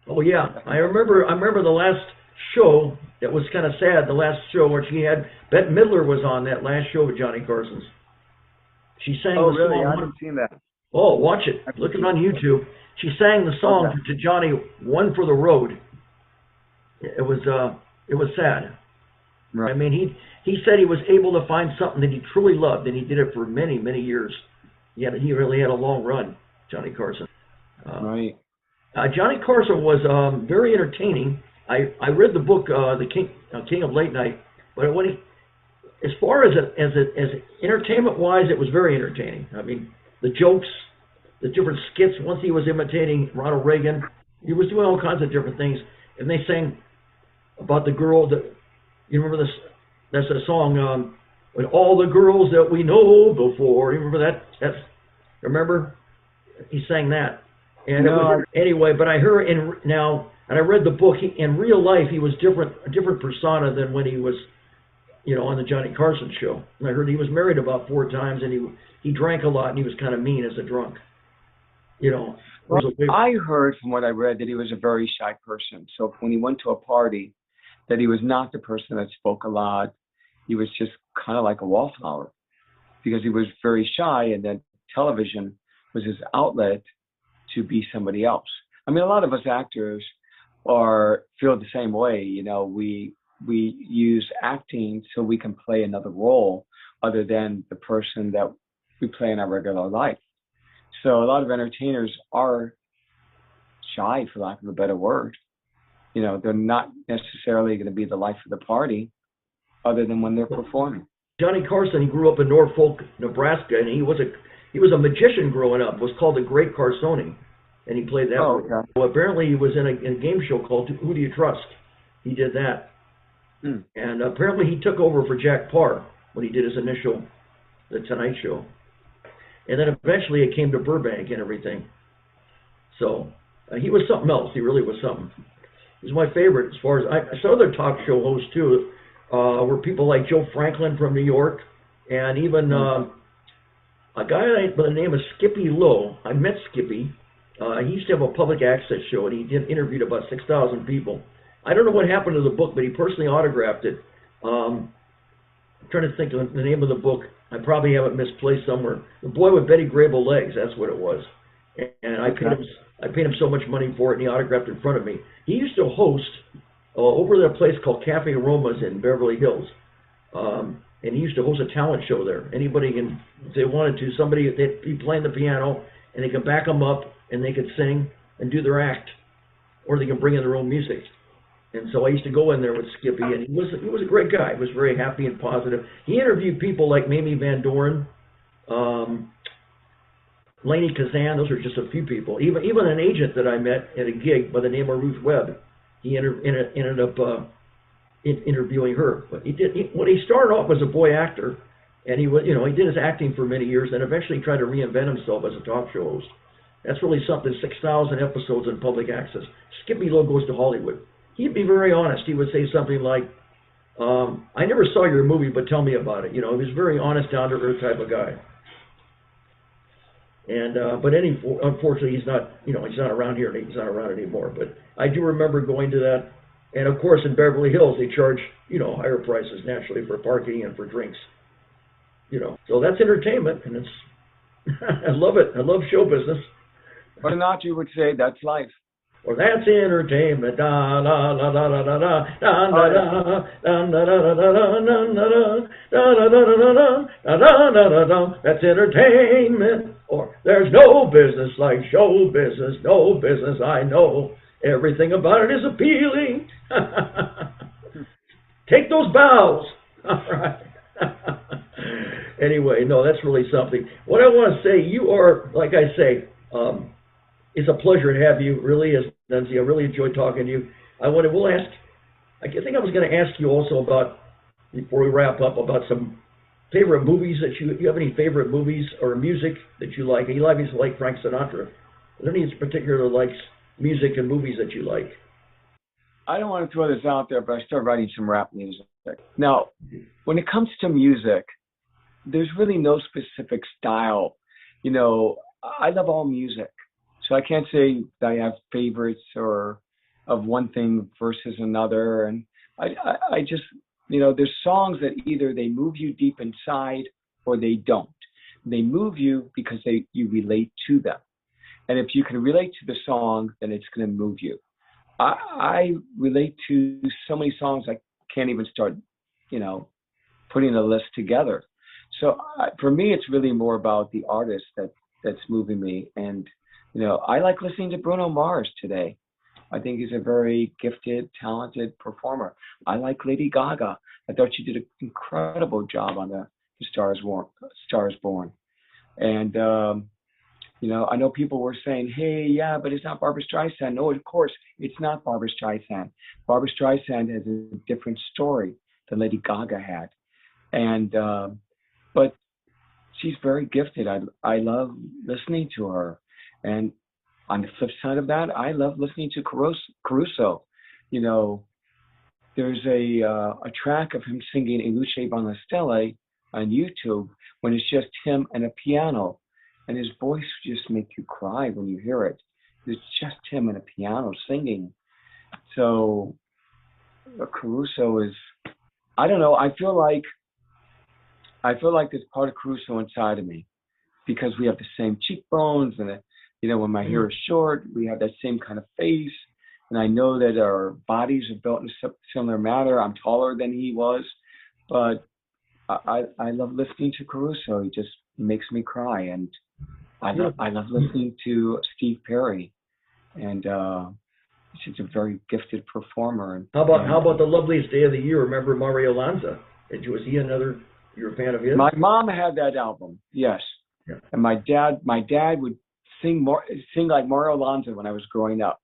Oh yeah, I remember the last show. That was kind of sad. The last show where she had Bette Midler was on that last show with Johnny Carson's. She sang the really? song. I haven't seen that. Oh, watch it. Look it on YouTube. She sang the song to Johnny, "One for the Road." It was sad. Right. I mean, he said he was able to find something that he truly loved, and he did it for many, many years. He really had a long run, Johnny Carson. Right. Johnny Carson was very entertaining. I read the book, The King of Late Night, but as far as entertainment-wise, it was very entertaining. I mean, the jokes, the different skits. Once he was imitating Ronald Reagan, he was doing all kinds of different things, and they sang about the girl that you remember this. That's a song. When all the girls that we know before. You remember that? Remember? He sang that. And anyway, but I heard and I read the book. In real life, he was a different persona than when he was, on the Johnny Carson show. And I heard he was married about 4 times, and he drank a lot, and he was kind of mean as a drunk. Well, I heard from what I read that he was a very shy person. So when he went to a party, that he was not the person that spoke a lot. He was just kind of like a wallflower because he was very shy, and then television was his outlet to be somebody else. I mean, a lot of us actors feel the same way. We use acting so we can play another role other than the person that we play in our regular life. So a lot of entertainers are shy, for lack of a better word. They're not necessarily going to be the life of the party other than when they're performing. Johnny Carson, he grew up in Norfolk, Nebraska, and he was a magician growing up. It was called The Great Carsoni, and he played that role. Okay. Well, apparently he was in a game show called Who Do You Trust? He did that. And apparently he took over for Jack Parr when he did his initial The Tonight Show. And then eventually it came to Burbank and everything. So he was something else. He really was something. He was my favorite as far as I saw other talk show hosts too. Were people like Joe Franklin from New York, and even a guy by the name of Skippy Lowe. I met Skippy. He used to have a public access show, and he interviewed about 6,000 people. I don't know what happened to the book, but he personally autographed it. I'm trying to think of the name of the book. I probably have it misplaced somewhere. The Boy with Betty Grable Legs, that's what it was. And I paid him so much money for it, and he autographed it in front of me. He used to host over at a place called Cafe Aromas in Beverly Hills. And he used to host a talent show there. Anybody can, if they wanted to, they'd be playing the piano, and they could back them up, and they could sing and do their act, or they can bring in their own music. And so I used to go in there with Skippy, and he was a great guy. He was very happy and positive. He interviewed people like Mamie Van Doren, Lainey Kazan. Those are just a few people. Even an agent that I met at a gig by the name of Ruth Webb. He ended up interviewing her. But when he started off as a boy actor, and he did his acting for many years, and eventually tried to reinvent himself as a talk show host. That's really something. 6,000 episodes in public access. Skippy Lowe Goes to Hollywood. He'd be very honest. He would say something like, I never saw your movie, but tell me about it. He was a very honest, down-to-earth type of guy. And but unfortunately, he's not around here. He's not around anymore. But I do remember going to that. And of course, in Beverly Hills, they charge higher prices naturally for parking and for drinks. So that's entertainment, and it's I love it. I love show business. But not, you would say that's life. Or that's entertainment. Da la la la la la da da da da da da da da da da da da. That's entertainment. Or there's no business like show business. No business I know. Everything about it is appealing. Take those bows. All right. Anyway, no, that's really something. What I want to say, you are, like I say, It's a pleasure to have you. Really is, Nunzio. I really enjoyed talking to you. We'll ask. I think I was going to ask you also about before we wrap up about some favorite movies that you have any favorite movies or music that you like? You obviously like Frank Sinatra. Is there any particular likes music and movies that you like? I don't want to throw this out there, but I started writing some rap music. Now, when it comes to music, there's really no specific style. You know, I love all music. So I can't say that I have favorites or of one thing versus another. And I just, there's songs that either they move you deep inside or they don't. They move you because you relate to them. And if you can relate to the song, then it's going to move you. I relate to so many songs I can't even start, you know, putting a list together. So for me, it's really more about the artist that's moving me. And I like listening to Bruno Mars today. I think he's a very gifted, talented performer. I like Lady Gaga. I thought she did an incredible job on the Star is Born. And I know people were saying, "Hey, yeah, but it's not Barbara Streisand." No, of course, it's not Barbara Streisand. Barbara Streisand has a different story than Lady Gaga had, and but she's very gifted. I love listening to her, and on the flip side of that, I love listening to Caruso. You know, there's a track of him singing "E Luce con le Stelle" on YouTube when it's just him and a piano, and his voice just makes you cry when you hear it. It's just him and a piano singing. So Caruso is, I don't know. I feel like there's part of Caruso inside of me because we have the same cheekbones, and when my hair is short, we have that same kind of face. And I know that our bodies are built in a similar manner. I'm taller than he was, but I love listening to Caruso. He just makes me cry, and I love listening to Steve Perry, and he's a very gifted performer. And How about the loveliest day of the year? Remember Mario Lanza? Was he another? You're a fan of his? My mom had that album, yes. Yeah. And my dad would sing like Mario Lanza when I was growing up.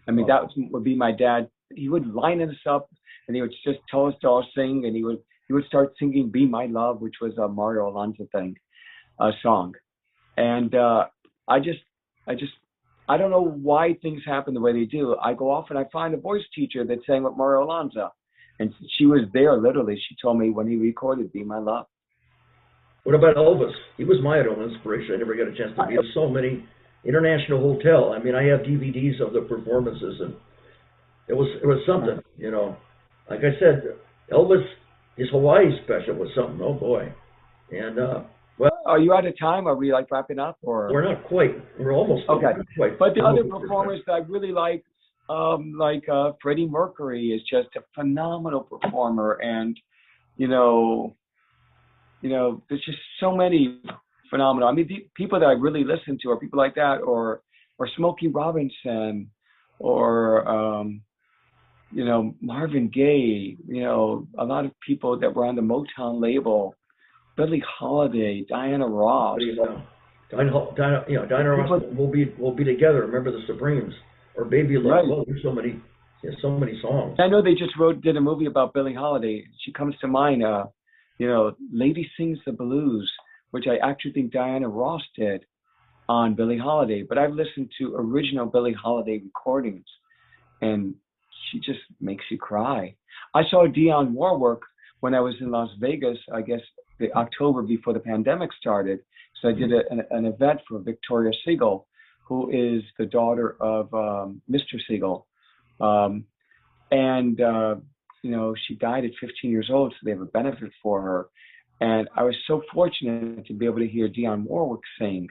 I mean, that would be my dad. He would line us up, and he would just tell us to all sing, and he would start singing "Be My Love," which was a Mario Lanza song. And I don't know why things happen the way they do. I go off and I find a voice teacher that sang with Mario Lanza, and she was there literally. She told me when he recorded "Be My Love." What about Elvis? He was my idol inspiration. I never got a chance to meet him. So many. International Hotel. I mean, I have DVDs of the performances, and it was something. Like I said, Elvis, his Hawaii special was something. Oh boy. And well, are you out of time? Are we wrapping up, or we're not quite? We're almost okay. Quite. But the other performers that I really like Freddie Mercury is just a phenomenal performer, and there's just so many phenomenal. I mean, the people that I really listen to are people like that, or Smokey Robinson, or Marvin Gaye. A lot of people that were on the Motown label, Billie Holiday, Diana Ross. Diana Ross. We'll be together. Remember the Supremes or Baby Love. Right. Well, there's so many songs. I know they just did a movie about Billie Holiday. She comes to mind. Lady Sings the Blues, which I actually think Diana Ross did on Billie Holiday. But I've listened to original Billie Holiday recordings, and she just makes you cry. I saw Dionne Warwick when I was in Las Vegas, I guess the October before the pandemic started. So I did an event for Victoria Siegel, who is the daughter of Mr. Siegel. She died at 15 years old, so they have a benefit for her. And I was so fortunate to be able to hear Dionne Warwick sing,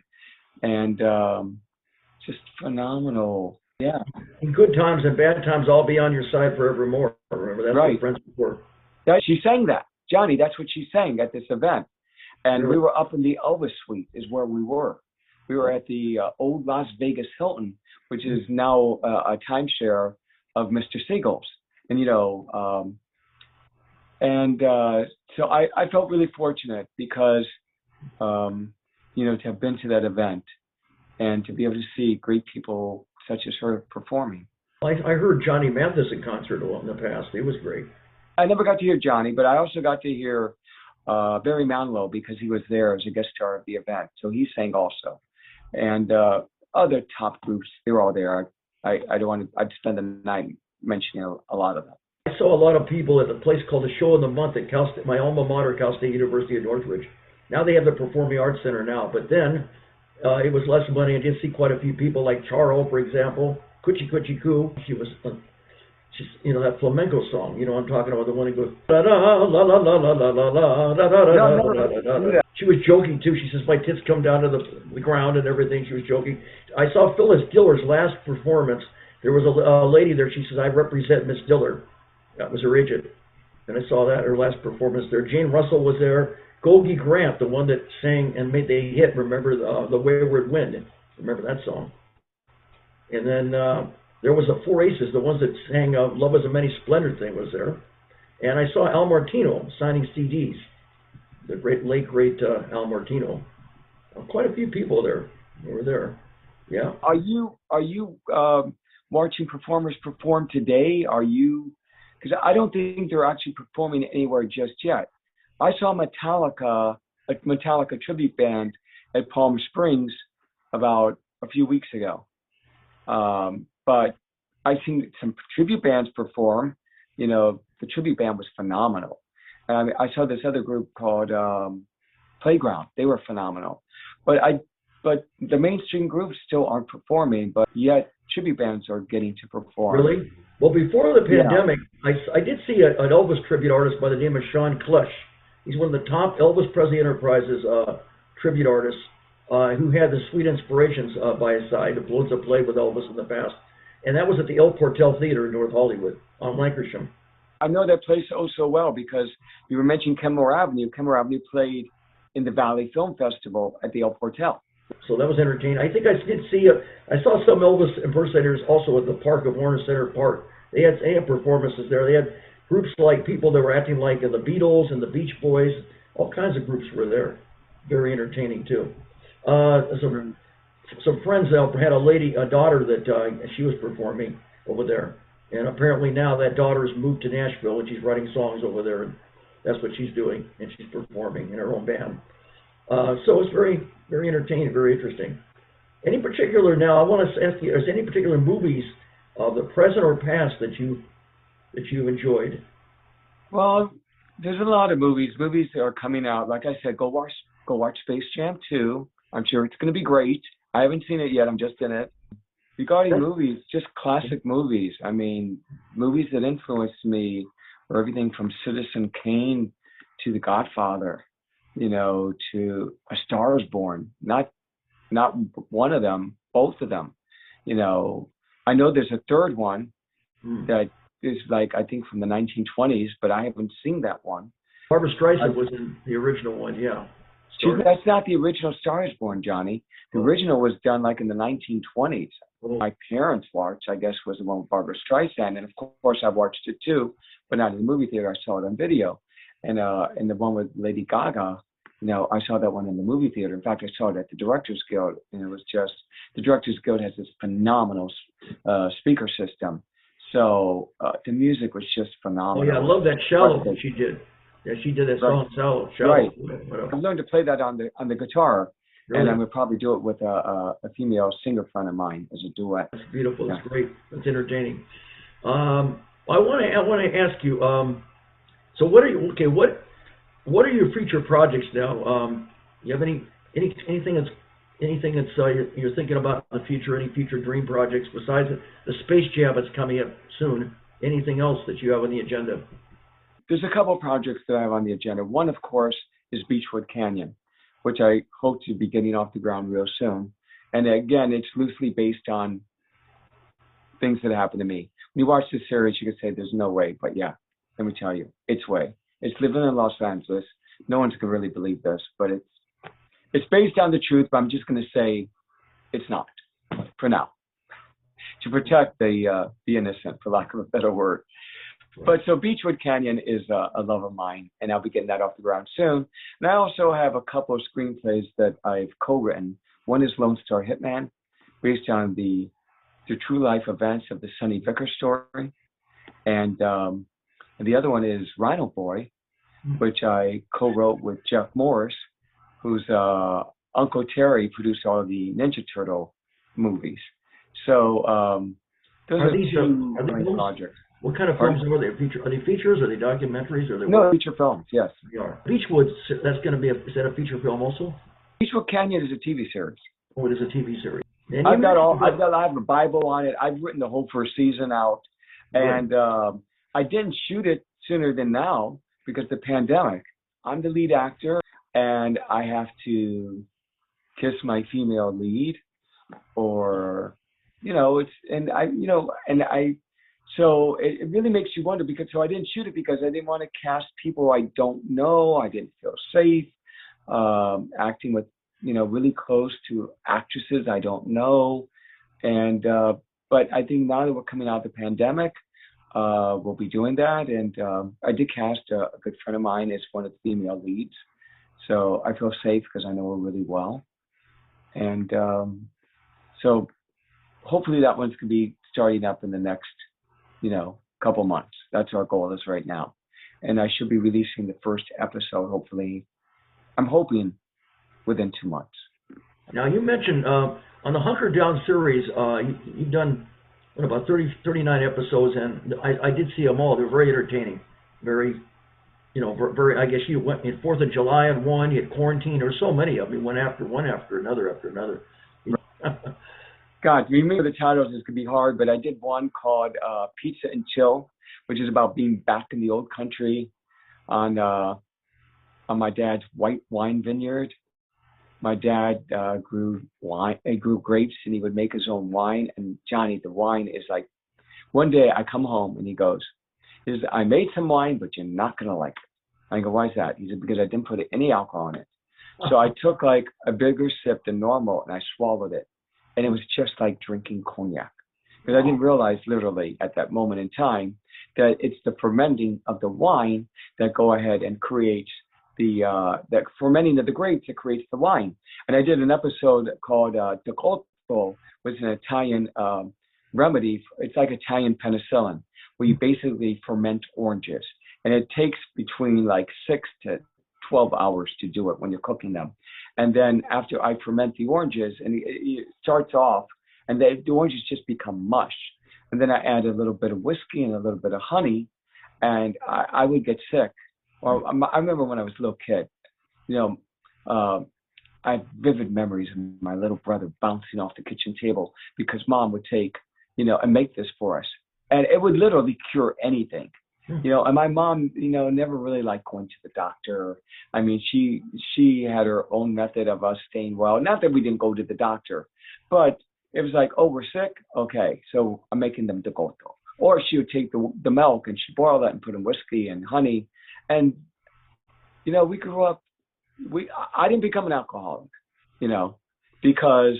and just phenomenal. Yeah. In good times and bad times, I'll be on your side forevermore. Remember, that's right. what friends before. She sang that, Johnny. That's what she sang at this event, and we were up in the Elvis Suite, is where we were. We were at the old Las Vegas Hilton, which is now a timeshare of Mr. Siegel's, and so I felt really fortunate because to have been to that event, and to be able to see great people such as her performing. I heard Johnny Mathis in concert in the past. He was great. I never got to hear Johnny, but I also got to hear Barry Manilow because he was there as a guest star of the event. So he sang also. And other top groups, they were all there. I don't want to, I'd spend the night mentioning a lot of them. I saw a lot of people at a place called the Show of the Month at my alma mater, Cal State University of Northridge. Now they have the Performing Arts Center now, but then it was less money. I did see quite a few people like Charo, for example, Cuchi Cuchi Coo. She was, she's, you know, that flamenco song. You know, I'm talking about the one that goes la la la la la la la la la la la. She was joking too. She says my tits come down to the ground and everything. She was joking. I saw Phyllis Diller's last performance. There was a lady there. She says I represent Miss Diller. That was her agent, and I saw that her last performance there. Jane Russell was there. Golgi Grant, the one that sang and made the hit, remember the Wayward Wind? Remember that song? And then there was the Four Aces, the ones that sang Love Is a Many Splendid thing was there. And I saw Al Martino signing CDs, the late great Al Martino. Quite a few people there were there. Yeah. Are you watching performers perform today? Are you? Because I don't think they're actually performing anywhere just yet. I saw Metallica, a Metallica tribute band at Palm Springs about a few weeks ago. But I've seen some tribute bands perform. You know, the tribute band was phenomenal. And I saw this other group called Playground. They were phenomenal. But the mainstream groups still aren't performing, but yet tribute bands are getting to perform. Really? Well, before the pandemic, yeah. I did see an Elvis tribute artist by the name of Sean Clush. He's one of the top Elvis Presley Enterprises tribute artists who had the Sweet Inspirations by his side, the loads of played with Elvis in the past. And that was at the El Portel Theater in North Hollywood on Lankershim. I know that place so well because you were mentioning Kenmore Avenue. Kenmore Avenue played in the Valley Film Festival at the El Portel. So that was entertaining. I think I did see I saw some Elvis impersonators also at the park of Warner Center Park. They had performances there. They had groups like people that were acting like the Beatles and the Beach Boys. All kinds of groups were there. Very entertaining too. Some friends had a daughter that she was performing over there, and apparently now that daughter has moved to Nashville and she's writing songs over there, and that's what she's doing, and she's performing in her own band. So it's very, very entertaining, very interesting. Any particular, now I want to ask you, is any particular movies of the present or past that you've enjoyed? Well, there's a lot of movies that are coming out. Like I said, go watch Space Jam 2. I'm sure it's going to be great. I haven't seen it yet. I'm just in it. Regarding movies, just classic movies. I mean, movies that influenced me are everything from Citizen Kane to The Godfather, you know, to A Star Is Born. Not one of them, both of them. You know, I know there's a third one that is like, I think from the 1920s, but I haven't seen that one. Barbra Streisand was in the original one, yeah. That's not the original Star Is Born, Johnny. The original was done like in the 1920s. My parents watched, I guess, was the one with Barbra Streisand, and of course I watched it too, but not in the movie theater. I saw it on video, and the one with Lady Gaga, you know, I saw that one in the movie theater. In fact, I saw it at the Directors Guild, and it was just the Directors Guild has this phenomenal speaker system. So the music was just phenomenal. Oh yeah, I love that Shallow that she did. Yeah, she did that song Shallow. Right. I've learned to play that on the guitar. Really? And I would probably do it with a female singer friend of mine as a duet. That's beautiful. That's great. That's entertaining. I want to ask you. So what are your future projects now? You have anything that's you're thinking about in the future? Any future dream projects besides the Space Jam that's coming up soon? Anything else that you have on the agenda? There's a couple of projects that I have on the agenda. One, of course, is Beechwood Canyon, which I hope to be getting off the ground real soon. And again, it's loosely based on things that happened to me. When you watch this series, you could say there's no way, but yeah, let me tell you, it's way. It's living in Los Angeles. No one's gonna really believe this, but it's based on the truth, but I'm just gonna say it's not, for now, to protect the innocent, for lack of a better word. But so Beechwood Canyon is a love of mine, and I'll be getting that off the ground soon. And I also have a couple of screenplays that I've co-written One is Lone Star Hitman, based on the true life events of the Sonny Vickers story, and the other one is Rhino Boy, which I co-wrote with Jeff Morris, who's Uncle Terry produced all of the Ninja Turtle movies. So those are these two are they main films? projects. What kind of films are they? Are they features? Are they documentaries? Are they No, feature films, yes. They are. Beechwood, that's going to be is that a feature film also? Beechwood Canyon is a TV series. Oh, it is a TV series. And I have a Bible on it. I've written the whole first season out, and I didn't shoot it sooner than now because the pandemic. I'm the lead actor, and I have to kiss my female lead, or so it really makes you wonder because so I didn't shoot it because I didn't want to cast people I don't know. I didn't feel safe acting with really close to actresses I don't know, and but I think now that we're coming out of the pandemic, we'll be doing that. And I did cast a good friend of mine as one of the female leads, so I feel safe because I know her really well, and so hopefully that one's going to be starting up in the next couple months. That's our goal is right now, and I should be releasing the first episode hopefully. I'm hoping within 2 months. Now, you mentioned on the Hunker Down series, you've done about 39 episodes, and I did see them all. They're very entertaining. Very, very, I guess you went in 4th of July and one, you had Quarantine. There were so many of them, one after another. God, remember the titles is going to be hard, but I did one called Pizza and Chill, which is about being back in the old country on my dad's white wine vineyard. My dad grew grapes, and he would make his own wine. And Johnny, the wine is like, one day I come home and he goes, I made some wine, but you're not going to like it. I go, why is that? He said, because I didn't put any alcohol in it. So I took like a bigger sip than normal and I swallowed it. And it was just like drinking cognac. Because I didn't realize literally at that moment in time that it's the fermenting of the wine that go ahead and creates that fermenting of the grapes that creates the wine. And I did an episode called Decotto, which is an Italian remedy. It's like Italian penicillin, where you basically ferment oranges. And it takes between like 6 to 12 hours to do it when you're cooking them. And then after I ferment the oranges, and it starts off, and the oranges just become mush. And then I add a little bit of whiskey and a little bit of honey, and I would get sick. Well, I remember when I was a little kid, I have vivid memories of my little brother bouncing off the kitchen table because Mom would take, and make this for us. And it would literally cure anything. And my mom, never really liked going to the doctor. I mean, she had her own method of us staying well. Not that we didn't go to the doctor, but it was like, oh, we're sick? Okay, so I'm making them Decotto. Or she would take the milk and she'd boil that and put in whiskey and honey. And, we grew up, I didn't become an alcoholic, because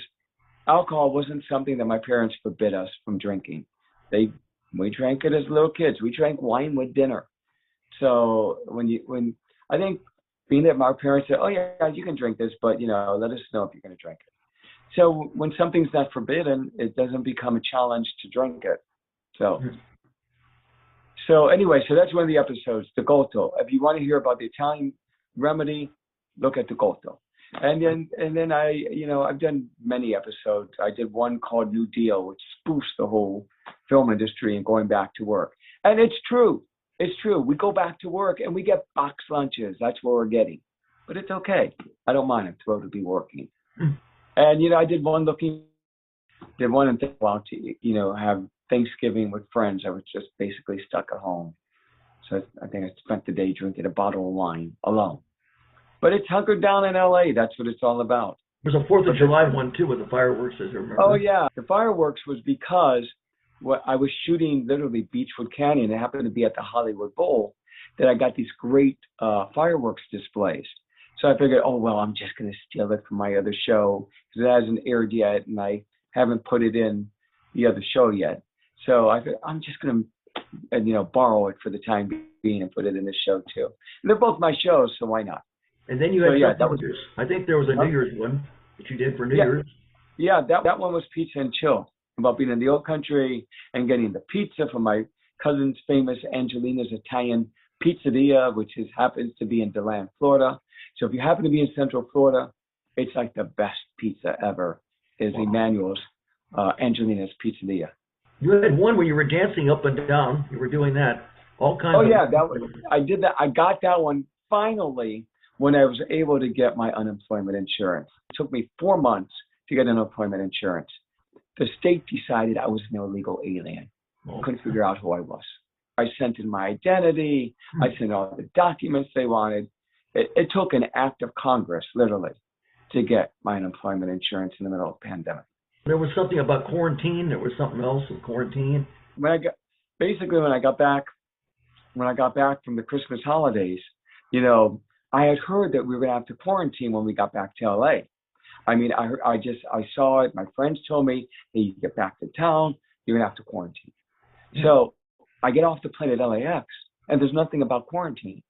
alcohol wasn't something that my parents forbid us from drinking. We drank it as little kids. We drank wine with dinner. So when I think being that my parents said, oh yeah, you can drink this, but let us know if you're going to drink it. So when something's not forbidden, it doesn't become a challenge to drink it. So anyway, so that's one of the episodes, Decotto. If you want to hear about the Italian remedy, look at Decotto. And then I've done many episodes. I did one called New Deal, which spoofs the whole film industry and going back to work. And it's true. It's true. We go back to work and we get box lunches. That's what we're getting. But it's okay. I don't mind. I'm thrilled to be working. And, I did one and think about to, have Thanksgiving with friends. I was just basically stuck at home. So I think I spent the day drinking a bottle of wine alone. But it's hunkered down in L.A. That's what it's all about. There's a 4th of July one, too, with the fireworks, as I remember. Oh, yeah. The fireworks was because I was shooting literally Beechwood Canyon. It happened to be at the Hollywood Bowl that I got these great fireworks displays. So I figured, I'm just going to steal it from my other show because it hasn't aired yet, and I haven't put it in the other show yet. So I thought, I'm just going to, borrow it for the time being and put it in this show, too. And they're both my shows, so why not? And then you had I think there was a New Year's one. that you did for New Yeah, Year's. yeah, that one was Pizza and Chill, about being in the old country and getting the pizza from my cousin's famous Angelina's Italian Pizzeria, which happens to be in DeLand, Florida. So if you happen to be in Central Florida, it's like the best pizza ever is Wow. Emmanuel's Angelina's Pizzeria. You had one where you were dancing up and down. You were doing that. All kinds Oh of. yeah, I did that. I got that one finally when I was able to get my unemployment insurance. It took me 4 months to get unemployment insurance. The state decided I was an illegal alien. Oh. Couldn't figure out who I was. I sent in my identity. I sent all the documents they wanted. It took an act of Congress, literally, to get my unemployment insurance in the middle of the pandemic. There was something about quarantine. There was something else with quarantine. When I got back from the Christmas holidays, I had heard that we were going to have to quarantine when we got back to LA. I mean, I saw it. My friends told me, hey, you get back to town, you're going to have to quarantine. Yeah. So I get off the plane at LAX, and there's nothing about quarantine.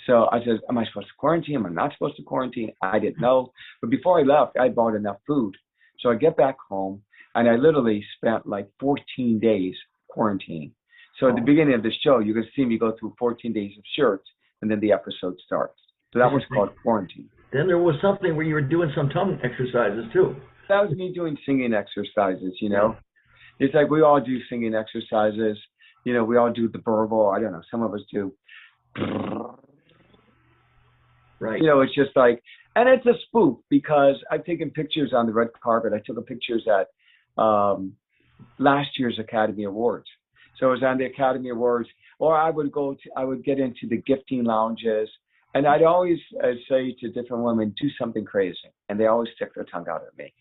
So I said, am I supposed to quarantine? Am I not supposed to quarantine? I didn't know. But before I left, I bought enough food. So I get back home, and I literally spent like 14 days quarantining. So at the beginning of the show, you can see me go through 14 days of shirts, and then the episode starts. So that was called quarantine. Then there was something where you were doing some tongue exercises too. That was me doing singing exercises, It's like we all do singing exercises. We all do the burble. I don't know. Some of us do. Right. It's just like, and it's a spoof because I've taken pictures on the red carpet. I took pictures at last year's Academy Awards. So I was on the Academy Awards, or I would get into the gifting lounges, and I'd always say to different women, do something crazy, and they always stick their tongue out at me.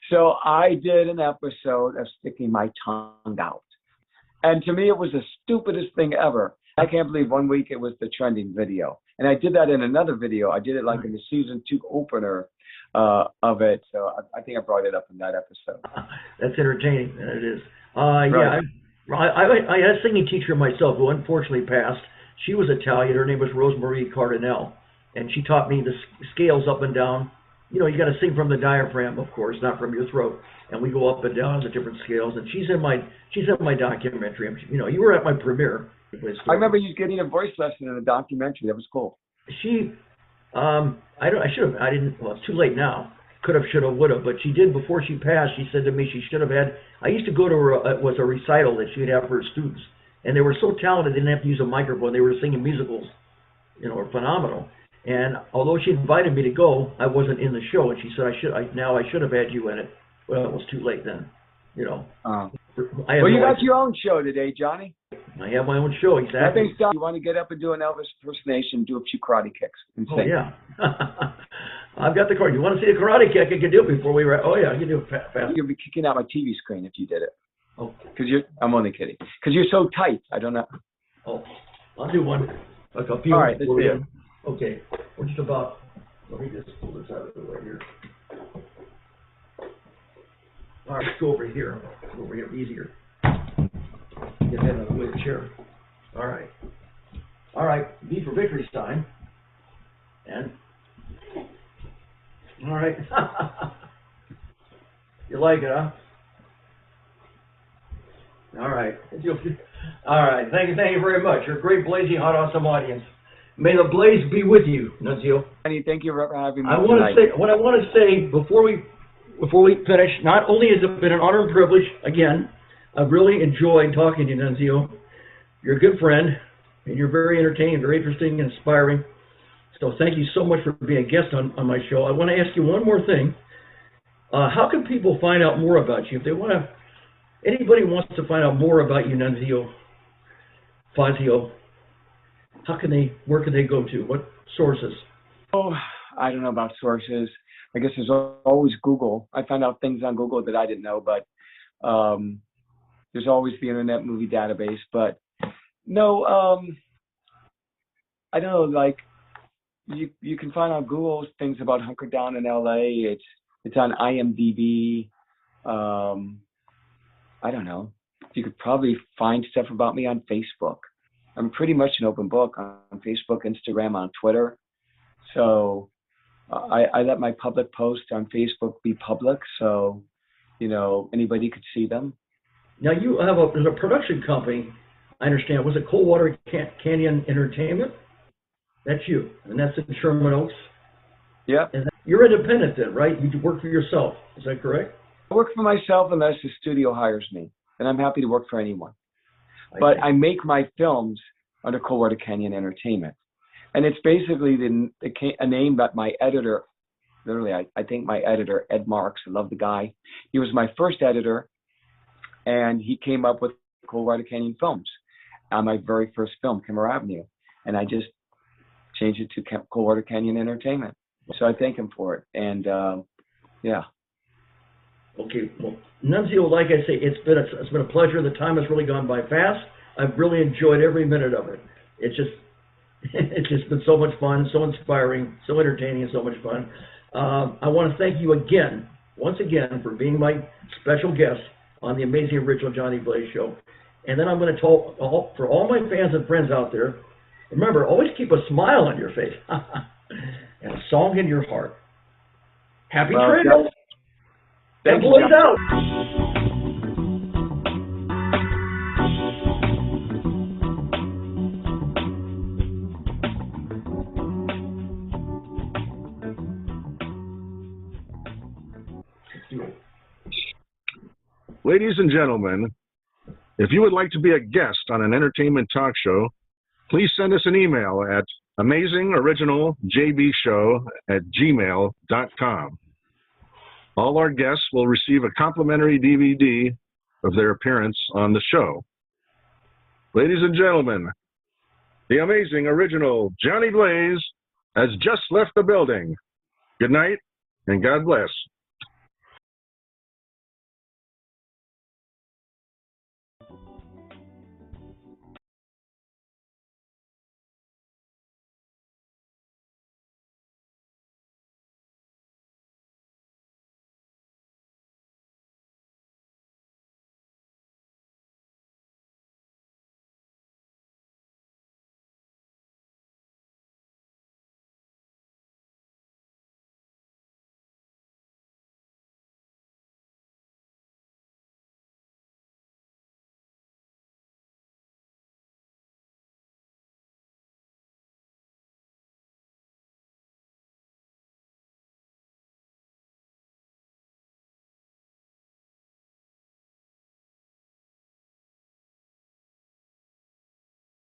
So I did an episode of sticking my tongue out. And to me, it was the stupidest thing ever. I can't believe 1 week it was the trending video. And I did that in another video. I did it like in the season 2 opener of it. So I think I brought it up in that episode. That's entertaining. It is. Right. Yeah, I had a singing teacher myself who unfortunately passed. She was Italian. Her name was Rosemarie Cardinale. And she taught me the scales up and down. You got to sing from the diaphragm, of course, not from your throat. And we go up and down the different scales. And she's in my documentary. You were at my premiere. I remember you getting a voice lesson in a documentary. That was cool. She, well, it's too late now. Could have, should have, would have. But she did before she passed. She said to me she should have had. I used to go to her. It was a recital that she'd have for her students, and they were so talented they didn't have to use a microphone. They were singing musicals, were phenomenal. And although she invited me to go, I wasn't in the show. And she said I should have had you in it. Well, it was too late then. Well, you got your own show today, Johnny. I have my own show, exactly. I think so. You want to get up and do an Elvis impersonation, do a few karate kicks, and sing. Oh, yeah. I've got the karate. You want to see the karate kick? I can do it before we wrap. Oh, yeah, I can do it fast. You'd be kicking out my TV screen if you did it. Oh. I'm only kidding. Because you're so tight. I don't know. Oh, I'll do one. Like a few. All right, let's do it. Okay, we're just about, let me just pull this out of the way here. All right, let's go over here. Go over here, easier. Get that out of the way of the chair. All right. All right, V for victory sign. And, all right. You like it, huh? All right. All right, thank you very much. You're a great, blazing, hot, awesome audience. May the blaze be with you, Nunzio. Thank you for having me. What I want to say before we finish, not only has it been an honor and privilege, again, I've really enjoyed talking to you, Nunzio. You're a good friend, and you're very entertaining, very interesting, and inspiring. So thank you so much for being a guest on my show. I want to ask you one more thing. How can people find out more about you? If they want to, anybody wants to find out more about you, Nunzio Fazio, where can they go to? What sources? Oh, I don't know about sources. I guess there's always Google. I found out things on Google that I didn't know, but there's always the Internet Movie Database. But no, I don't know. Like you can find on Google things about Hunker Down in LA. It's on IMDb. I don't know. You could probably find stuff about me on Facebook. I'm pretty much an open book on Facebook, Instagram, on Twitter. So I let my public posts on Facebook be public, so anybody could see them. Now you have there's a production company. I understand. Was it Coldwater Canyon Entertainment? That's you, and that's in Sherman Oaks. Yeah. And you're independent then, right? You work for yourself. Is that correct? I work for myself unless the studio hires me, and I'm happy to work for anyone. But I make my films under Coldwater Canyon Entertainment. And it's basically a name that my editor, literally, I think my editor, Ed Marks, I love the guy. He was my first editor, and he came up with Coldwater Canyon Films on my very first film, Kimmer Avenue. And I just changed it to Coldwater Canyon Entertainment. So I thank him for it. And, yeah. Okay, well, Nunzio, like I say, it's been a pleasure. The time has really gone by fast. I've really enjoyed every minute of it. It's just been so much fun, so inspiring, so entertaining, and so much fun. I want to thank you once again, for being my special guest on the Amazing Original Johnny Blaze Show. And then I'm going to talk for all my fans and friends out there. Remember, always keep a smile on your face and a song in your heart. Happy trails. Thank you, Blaze out. Ladies and gentlemen, if you would like to be a guest on an entertainment talk show, please send us an email at amazingoriginaljbshow@gmail.com. All our guests will receive a complimentary DVD of their appearance on the show. Ladies and gentlemen, the amazing original Johnny Blaze has just left the building. Good night, and God bless.